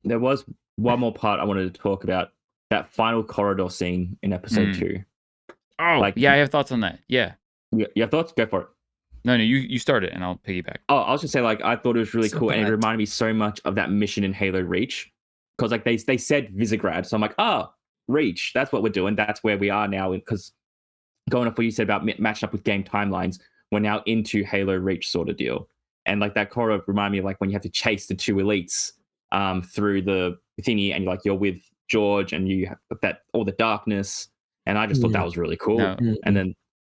there was one more part I wanted to talk about, that final corridor scene in episode 2. I have thoughts on that. You have thoughts? Go for it. No, you start it and I'll piggyback. Oh, I was just saying, like, I thought it was really cool, and it reminded me so much of that mission in Halo Reach, because like they said Visegrad, so I'm like, Reach, that's what we're doing, that's where we are now. Because going off what you said about matching up with game timelines, we're now into Halo Reach sort of deal, and like that corridor reminded me of like when you have to chase the 2 elites through the thingy, and you're with George, and you have that all the darkness, and I just thought that was really cool. And then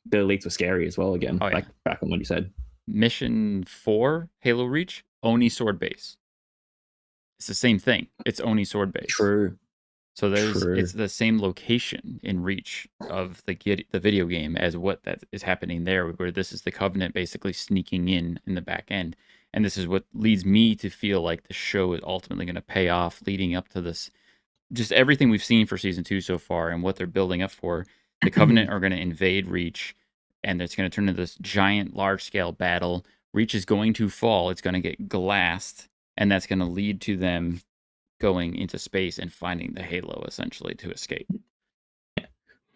the elites were scary as well again, like back on what you said. Mission 4, Halo Reach, Oni sword base. It's the same thing. It's Oni sword base. True. So it's the same location in Reach of the video game as what that is happening there, where this is the Covenant basically sneaking in the back end. And this is what leads me to feel like the show is ultimately going to pay off leading up to this. Just everything we've seen for season 2 so far and what they're building up for. The Covenant are going to invade Reach, and it's going to turn into this giant, large-scale battle. Reach is going to fall. It's going to get glassed, and that's going to lead to them going into space and finding the Halo, essentially, to escape.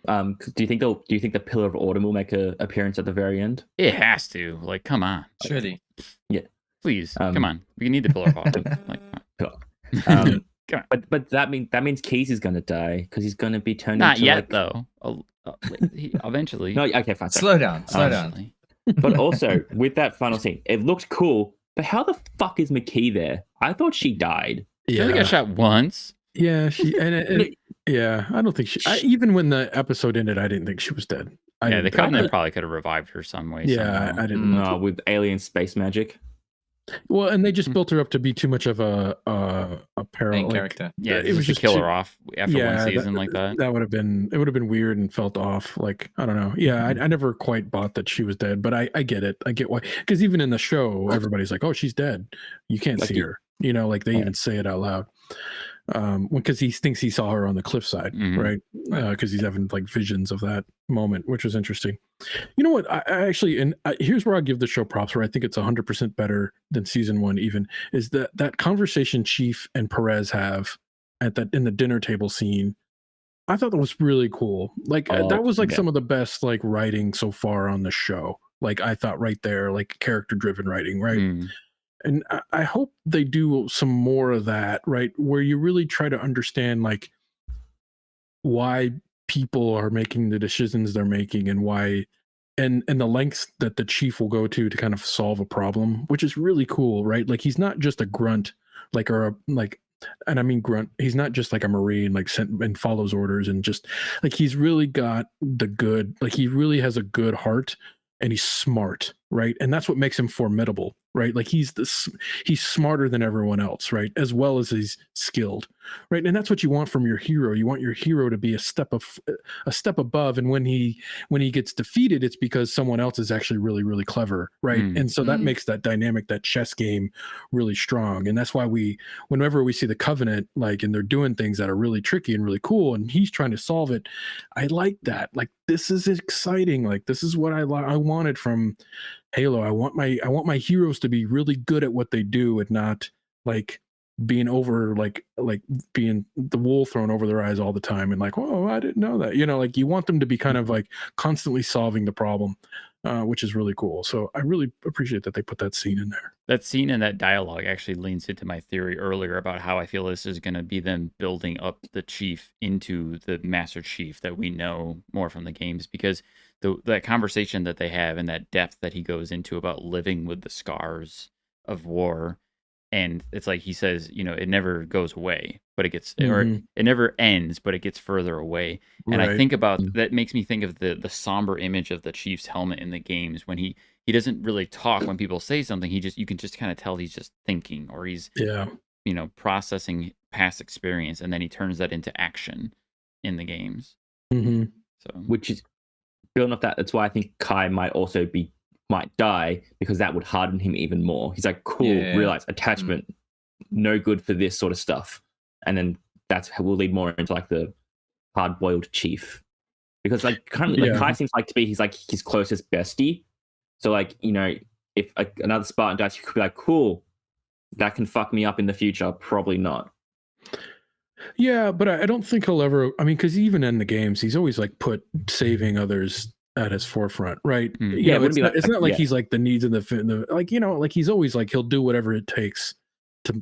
Do you think the Pillar of Autumn will make an appearance at the very end? It has to. Like, come on. Surely. Yeah. Please, come on. We need the Pillar of Autumn. But that means Keys is going to die because he's going to be turned Not into yet, though. Eventually. No, okay, fine. Slow down. But also, with that final scene, it looked cool, but how the fuck is McKay there? I thought she died. She only got shot once. Yeah, yeah, I don't think even when the episode ended, I didn't think she was dead. The Covenant probably could have revived her some way. Yeah, somehow. I didn't. With alien space magic. Well, and they just built her up to be too much of a Main character. Yeah, it was to just kill too, her off after one season like that. That would have been weird and felt off. Like, I don't know. Yeah, I never quite bought that she was dead, but I get it. I get why. Because even in the show, everybody's like, "Oh, she's dead. You can't see her." You know, like they even say it out loud. Because he thinks he saw her on the cliffside, right? Because he's having like visions of that moment, which was interesting. You know what? I actually, here's where I give the show props. Where I think it's 100% better than season one. Even is that conversation Chief and Perez have in the dinner table scene. I thought that was really cool. Like that was like some of the best like writing so far on the show. Like I thought right there, like character driven writing, right? And I hope they do some more of that, right? Where you really try to understand like why people are making the decisions they're making and why and the lengths that the chief will go to kind of solve a problem, which is really cool, right? Like he's not just a grunt, and I mean grunt, he's not just like a Marine, like sent and follows orders and just like he's really got the good, like he really has a good heart and he's smart, right? And that's what makes him formidable, right? Like he's smarter than everyone else, right? As well as he's skilled, right? And that's what you want from your hero. You want your hero to be a step above. And when he gets defeated, it's because someone else is actually really, really clever, right? And so that makes that dynamic, that chess game, really strong. And that's why whenever we see the Covenant, like, and they're doing things that are really tricky and really cool, and he's trying to solve it, I like that. Like, this is exciting. Like, this is what I wanted from Halo. I want my heroes to be really good at what they do and not like being over like being the wool thrown over their eyes all the time and like, oh, I didn't know that. You know, like you want them to be kind of like constantly solving the problem, which is really cool. So I really appreciate that they put that scene in there. That scene and that dialogue actually leans into my theory earlier about how I feel this is going to be them building up the Chief into the Master Chief that we know more from the games, because that conversation that they have and that depth that he goes into about living with the scars of war, and it's like he says, you know, it never goes away, but it gets, or it never ends, but it gets further away. And I think about that makes me think of the somber image of the Chief's helmet in the games when he doesn't really talk when people say something. You can just kind of tell he's just thinking, or he's you know, processing past experience, and then he turns that into action in the games. So which is building up that's why I think Kai might die, because that would harden him even more. He's like, cool, realize attachment, no good for this sort of stuff. And then that's will lead more into like the hard-boiled Chief, because like kind of like Kai seems like to be his closest bestie. So like, you know, if another Spartan dies, you could be like, cool, that can fuck me up in the future. Probably not. Yeah, but I don't think he'll ever. I mean, because even in the games, he's always like put saving others at his forefront, right? Yeah, it's not like he's like the needs of the like, you know, like he's always like he'll do whatever it takes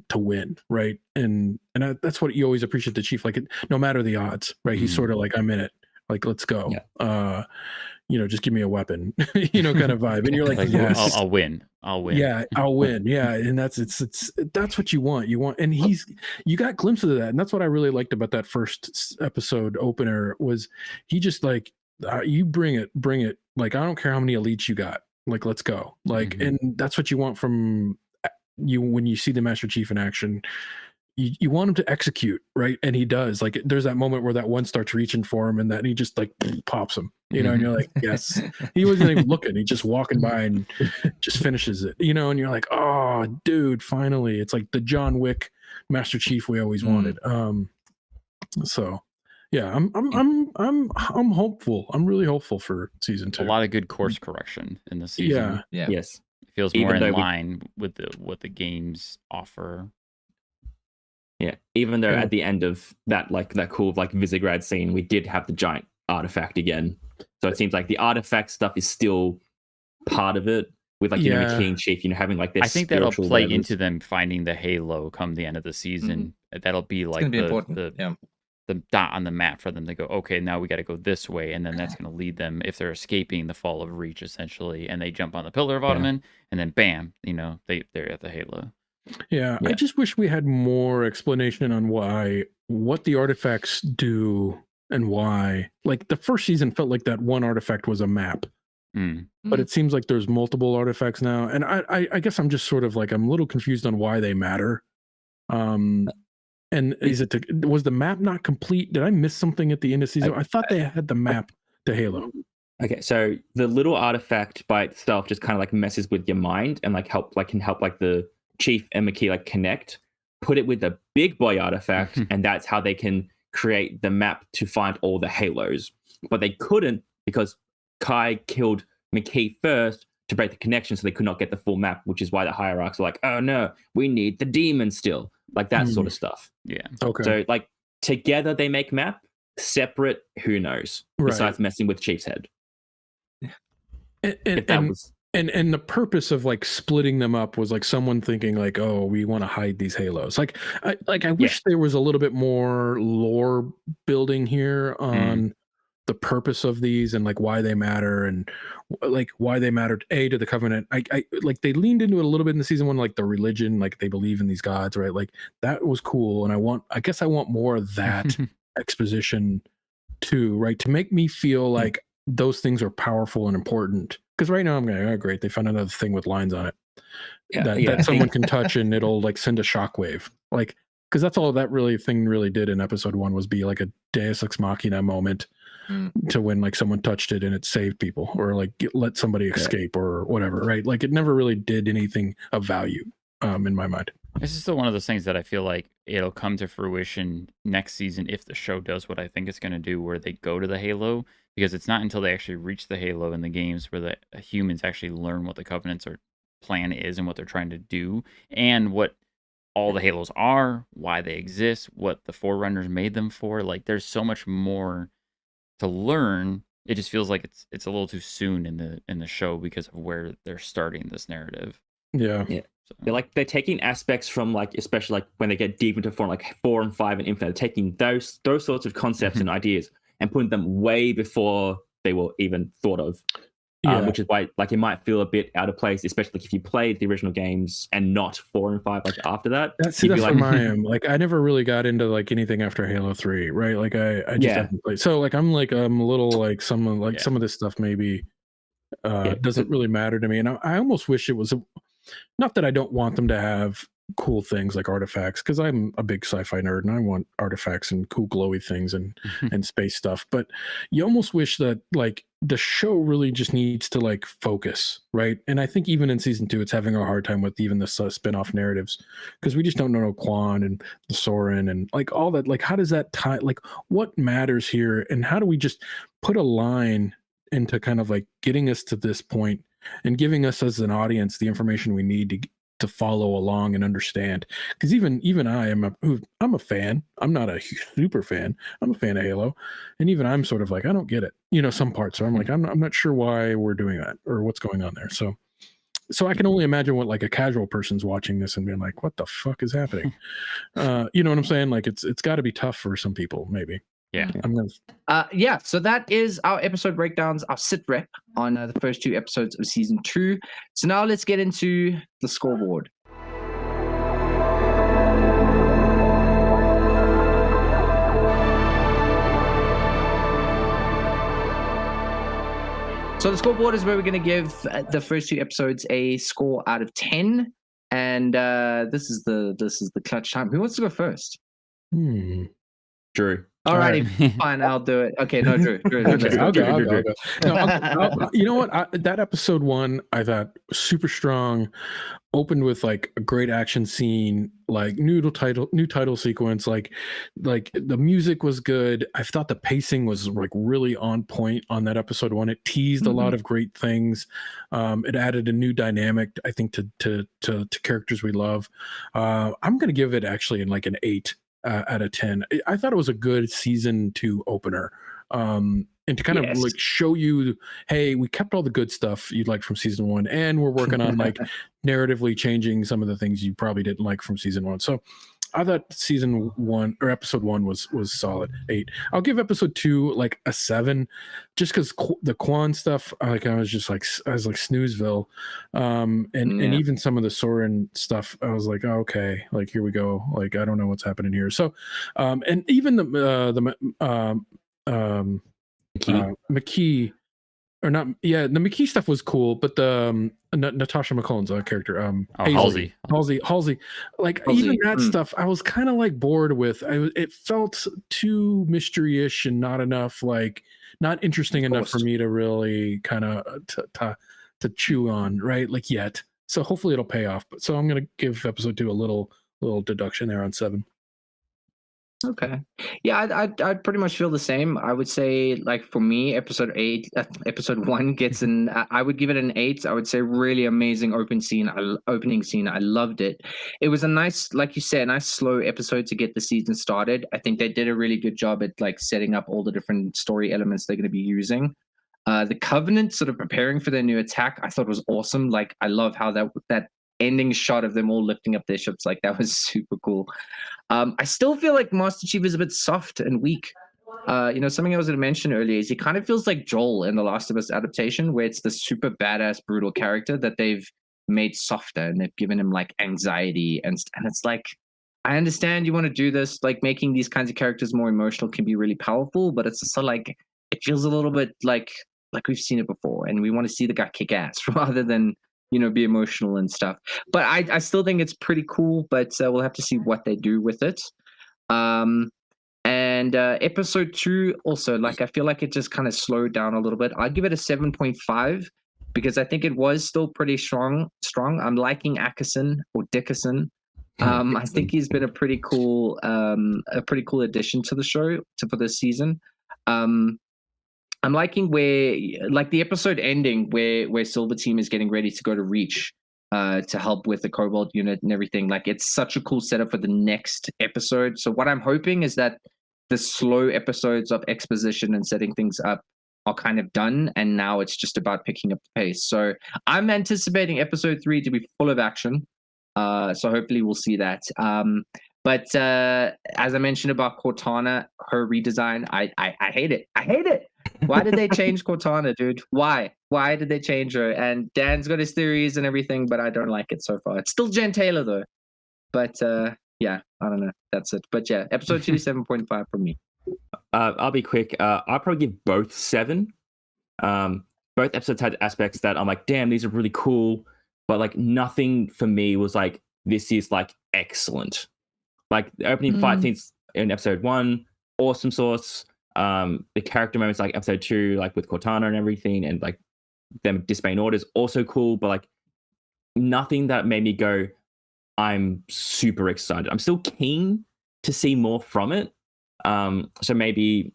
to win, right? And that's what you always appreciate the Chief, like no matter the odds, right? He's sort of like, I'm in it, like let's go. You know, just give me a weapon, you know, kind of vibe. And you're like yes, I'll win. Yeah, I'll win. Yeah, and that's what you want. And you got glimpses of that, and that's what I really liked about that first episode opener was he just like, you bring it. Like, I don't care how many elites you got. Like, let's go. Like, and that's what you want from you when you see the Master Chief in action. You want him to execute, right? And he does. Like, there's that moment where that one starts reaching for him, and that he just like pops him, you know. And you're like, yes, he wasn't even looking. He's just walking by and just finishes it, you know. And you're like, oh, dude, finally! It's like the John Wick Master Chief we always wanted. So. Yeah, I'm hopeful. I'm really hopeful for season 2. A lot of good course correction in the season. Yeah. Yes. It feels more in line with what the games offer. Yeah. Even though at the end of that cool like Visegrad scene, we did have the giant artifact again. So it seems like the artifact stuff is still part of it. With like, you know, King Chief, you know, having like this. I think that'll play into them finding the Halo come the end of the season. That'll be like the dot on the map for them to go, okay, now we got to go this way, and then that's going to lead them, if they're escaping the fall of Reach essentially, and they jump on the Pillar of Ottoman, and then bam, you know, they're at the Halo. Yeah, I just wish we had more explanation on what the artifacts do and why. Like the first season felt like that one artifact was a map. But it seems like there's multiple artifacts now, and I guess I'm just sort of like I'm a little confused on why they matter. And was the map not complete? Did I miss something at the end of season? I thought they had the map to Halo. Okay, so the little artifact by itself just kind of like messes with your mind and can help the Chief and McKay connect. Put it with the big boy artifact, and that's how they can create the map to find all the Halos. But they couldn't because Kai killed McKay first to break the connection, so they could not get the full map, which is why the hierarchs are like, oh no, we need the demon still. Like that sort of stuff. Yeah. Okay. So like together they make map, separate, who knows? Right. Besides messing with Chief's head. And the purpose of like splitting them up was like someone thinking like, oh, we want to hide these Halos. I wish there was a little bit more lore building here on the purpose of these and like why they matter and like why they mattered to the Covenant. I like they leaned into it a little bit in the season one, like the religion, like they believe in these gods, right? Like that was cool. And I guess I want more of that exposition too, right? To make me feel like those things are powerful and important. Because right now I'm going, oh great, they found another thing with lines on it that someone can touch and it'll like send a shockwave. Like, because that's all that thing really did in episode 1 was be like a Deus Ex Machina moment to when like someone touched it and it saved people or like let somebody escape or whatever, right? Like it never really did anything of value in my mind. This is still one of those things that I feel like it'll come to fruition next season if the show does what I think it's going to do, where they go to the Halo, because it's not until they actually reach the Halo in the games where the humans actually learn what the Covenant's plan is and what they're trying to do and what all the Halos are, why they exist, what the Forerunners made them for. Like there's so much more to learn. It just feels like it's a little too soon in the show because of where they're starting this narrative. Yeah. So. They're taking aspects from like, especially like when they get deep into 4 and 5 and Infinite, they're taking those sorts of concepts and ideas and putting them way before they were even thought of. Which is why like it might feel a bit out of place, especially if you played the original games and not 4 and 5 like after that. That's where I am. Like I never really got into like anything after Halo 3, right? Like I just haven't played. So like I'm a little like some of this stuff maybe doesn't really matter to me. And I almost wish it was not that I don't want them to have cool things like artifacts, because I'm a big sci-fi nerd and I want artifacts and cool glowy things and space stuff, but you almost wish that like the show really just needs to like focus, right? And I think even in season 2 it's having a hard time with even the spin-off narratives because we just don't know Quan and the Soren and like all that. Like how does that tie, like what matters here, and how do we just put a line into kind of like getting us to this point and giving us as an audience the information we need to follow along and understand. Because even I'm a fan. I'm not a super fan. I'm a fan of Halo, and even I'm sort of like I don't get it. Some parts. So I'm like I'm not sure why we're doing that or what's going on there. So I can only imagine what like a casual person's watching this and being like, what the fuck is happening? You know what I'm saying? Like it's got to be tough for some people, maybe. Yeah. So that is our episode breakdowns, our sit rep on the first 2 episodes of season 2. So now let's get into the scoreboard. So the scoreboard is where we're going to give the first 2 episodes a score out of 10, and this is the clutch time. Who wants to go first? Drew. Alrighty, fine, I'll do it. Okay, no, Drew. Okay, I'll go. No, you know what? That episode 1, I thought super strong. Opened with like a great action scene, like new title sequence. Like the music was good. I thought the pacing was like really on point on that episode 1. It teased a lot of great things. It added a new dynamic, I think, to characters we love. I'm gonna give it actually in like an 8. Out of 10. I thought it was a good season 2 opener. And to kind of like show you, hey, we kept all the good stuff you'd like from season 1, and we're working on like narratively changing some of the things you probably didn't like from season 1. So I thought season 1 or episode 1 was solid. 8. I'll give episode 2 like a 7, just because the Quan stuff, I was like snoozeville, and even some of the Soren stuff, I was like, oh, okay, like here we go, like I don't know what's happening here. So, and even the McKay. Or not, yeah. The McKay stuff was cool, but the Natasha McCullen's character, Halsey, like even that stuff, I was kind of like bored with. It felt too mystery-ish and not enough, like not interesting enough for me to really kind of to chew on, right? Like yet. So hopefully it'll pay off. But so I'm gonna give episode 2 a little deduction there on 7. Okay. Yeah, I'd pretty much feel the same. I would say, like, for me, episode 1 gets an, I would give it an 8. I would say really amazing opening scene. I loved it. It was a nice, like you said, nice slow episode to get the season started. I think they did a really good job at like setting up all the different story elements they're going to be using. The Covenant sort of preparing for their new attack, I thought was awesome. Like, I love how that ending shot of them all lifting up their ships, like that was super cool. I still feel like Master Chief is a bit soft and weak. Something I was going to mention earlier is he kind of feels like Joel in the Last of Us adaptation, where it's the super badass, brutal character that they've made softer and they've given him like anxiety and it's like, I understand you want to do this, like making these kinds of characters more emotional can be really powerful, but it's also like it feels a little bit like we've seen it before, and we want to see the guy kick ass rather than be emotional and stuff. But I still think it's pretty cool, but we'll have to see what they do with it. And episode 2 also, like, I feel like it just kind of slowed down a little bit. I'd give it a 7.5 because I think it was still pretty strong. I'm liking Dickerson. I think he's been a pretty cool addition to the show for this season. I'm liking where, like, the episode ending where Silver Team is getting ready to go to Reach to help with the Cobalt unit and everything. Like, it's such a cool setup for the next episode. So what I'm hoping is that the slow episodes of exposition and setting things up are kind of done, and now it's just about picking up the pace. So I'm anticipating episode 3 to be full of action. So hopefully we'll see that. But as I mentioned about Cortana, her redesign, I hate it. I hate it. Why did they change Cortana, dude? Why did they change her? And Dan's got his theories and everything, but I don't like it so far. It's still Jen Taylor though. But yeah, I don't know. That's it. But yeah, episode 2, 7.5 from me. I'll be quick. I'll probably give both 7. Both episodes had aspects that I'm like, damn, these are really cool. But like nothing for me was like, this is like excellent. Like the opening fight scenes in episode 1, awesome sauce. The character moments like episode 2, like with Cortana and everything, and like them disobeying orders, also cool. But like nothing that made me go, I'm super excited. I'm still keen to see more from it. So maybe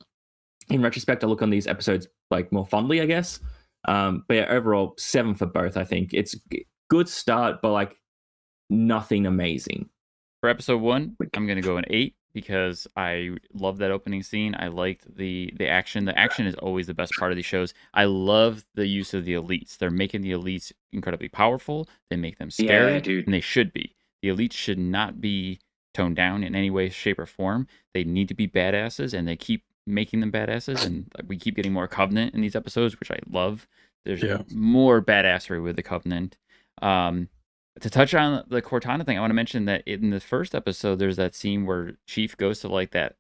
in retrospect, I'll look on these episodes like more fondly, I guess. But yeah, overall 7 for both. I think it's good start, but like nothing amazing. For episode 1, I'm going to go an 8 because I love that opening scene. I liked the action. The action is always the best part of these shows. I love the use of the elites. They're making the elites incredibly powerful. They make them scary, and they should be. The elites should not be toned down in any way, shape, or form. They need to be badasses, and they keep making them badasses, and we keep getting more Covenant in these episodes, which I love. There's more badassery with the Covenant. To touch on the Cortana thing, I want to mention that in the first episode, there's that scene where Chief goes to like that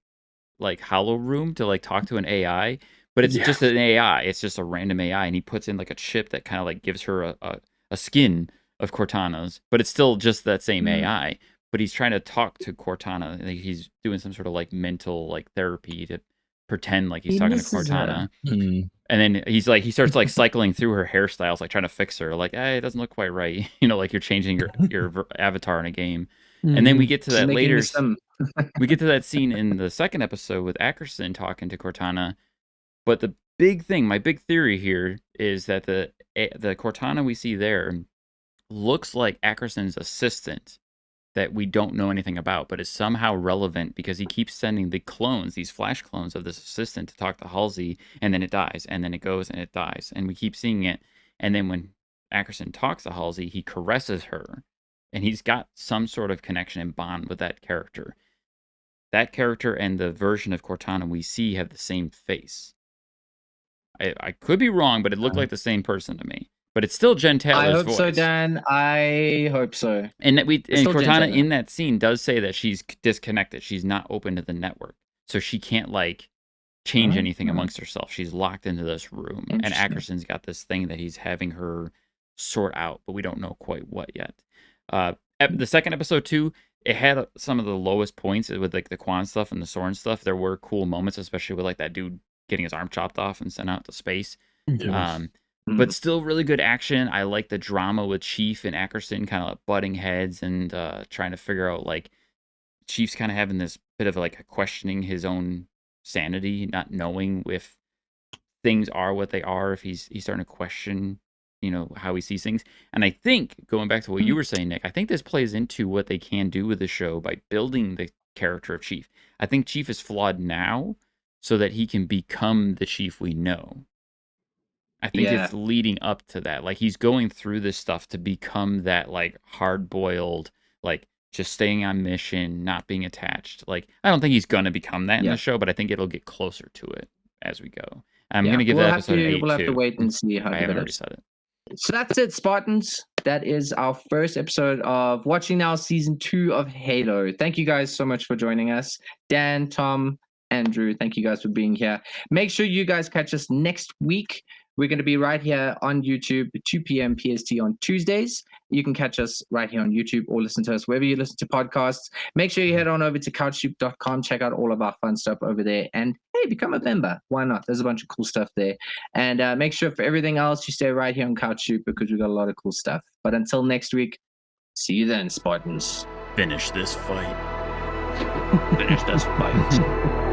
like hollow room to like talk to an AI, but it's just an AI. It's just a random AI, and he puts in like a chip that kind of like gives her a skin of Cortana's, but it's still just that same AI. But he's trying to talk to Cortana. Like he's doing some sort of like mental like therapy to pretend like he's talking to Cortana. And then he starts like cycling through her hairstyles, like trying to fix her. Like, hey, it doesn't look quite right. Like you're changing your avatar in a game. And then we get to that later. We get to that scene in the second episode with Ackerson talking to Cortana. But the big thing, my big theory here is that the Cortana we see there looks like Ackerson's assistant that we don't know anything about, but is somehow relevant because he keeps sending the clones, these flash clones of this assistant to talk to Halsey, and then it dies, and then it goes and it dies, and we keep seeing it. And then when Ackerson talks to Halsey, he caresses her, and he's got some sort of connection and bond with that character. That character and the version of Cortana we see have the same face. I could be wrong, but it looked like the same person to me. But it's still Jen Taylor's voice. I hope so, Dan. I hope so. And Cortana in that scene does say that she's disconnected. She's not open to the network. So she can't like change anything amongst herself. She's locked into this room. And Ackerson's got this thing that he's having her sort out, but we don't know quite what yet. The second episode too, it had some of the lowest points with like the Quan stuff and the Soren stuff. There were cool moments, especially with like that dude getting his arm chopped off and sent out to space. Yes. But still really good action. I like the drama with Chief and Ackerson kind of butting heads and trying to figure out like Chief's kind of having this bit of like questioning his own sanity, not knowing if things are what they are, if he's starting to question, you know, how he sees things. And I think going back to what you were saying, Nick, I think this plays into what they can do with the show by building the character of Chief. I think Chief is flawed now so that he can become the Chief we know. I think it's leading up to that. Like he's going through this stuff to become that like hard-boiled, like just staying on mission, not being attached. Like I don't think he's gonna become that in the show, but I think it'll get closer to it as we go. I'm gonna give that episode 8 We'll have to wait and see how I it haven't already develops. said it. So that's it, Spartans. That is our first episode of Watching Now Season 2 of Halo. Thank you guys so much for joining us. Dan, Tom, Andrew, thank you guys for being here. Make sure you guys catch us next week. We're going to be right here on YouTube, 2 p.m. PST on Tuesdays. You can catch us right here on YouTube or listen to us wherever you listen to podcasts. Make sure you head on over to couchsoup.com, check out all of our fun stuff over there, and hey, become a member. Why not? There's a bunch of cool stuff there. And make sure for everything else, you stay right here on Couch Soup because we've got a lot of cool stuff. But until next week, see you then, Spartans. Finish this fight. Finish this fight.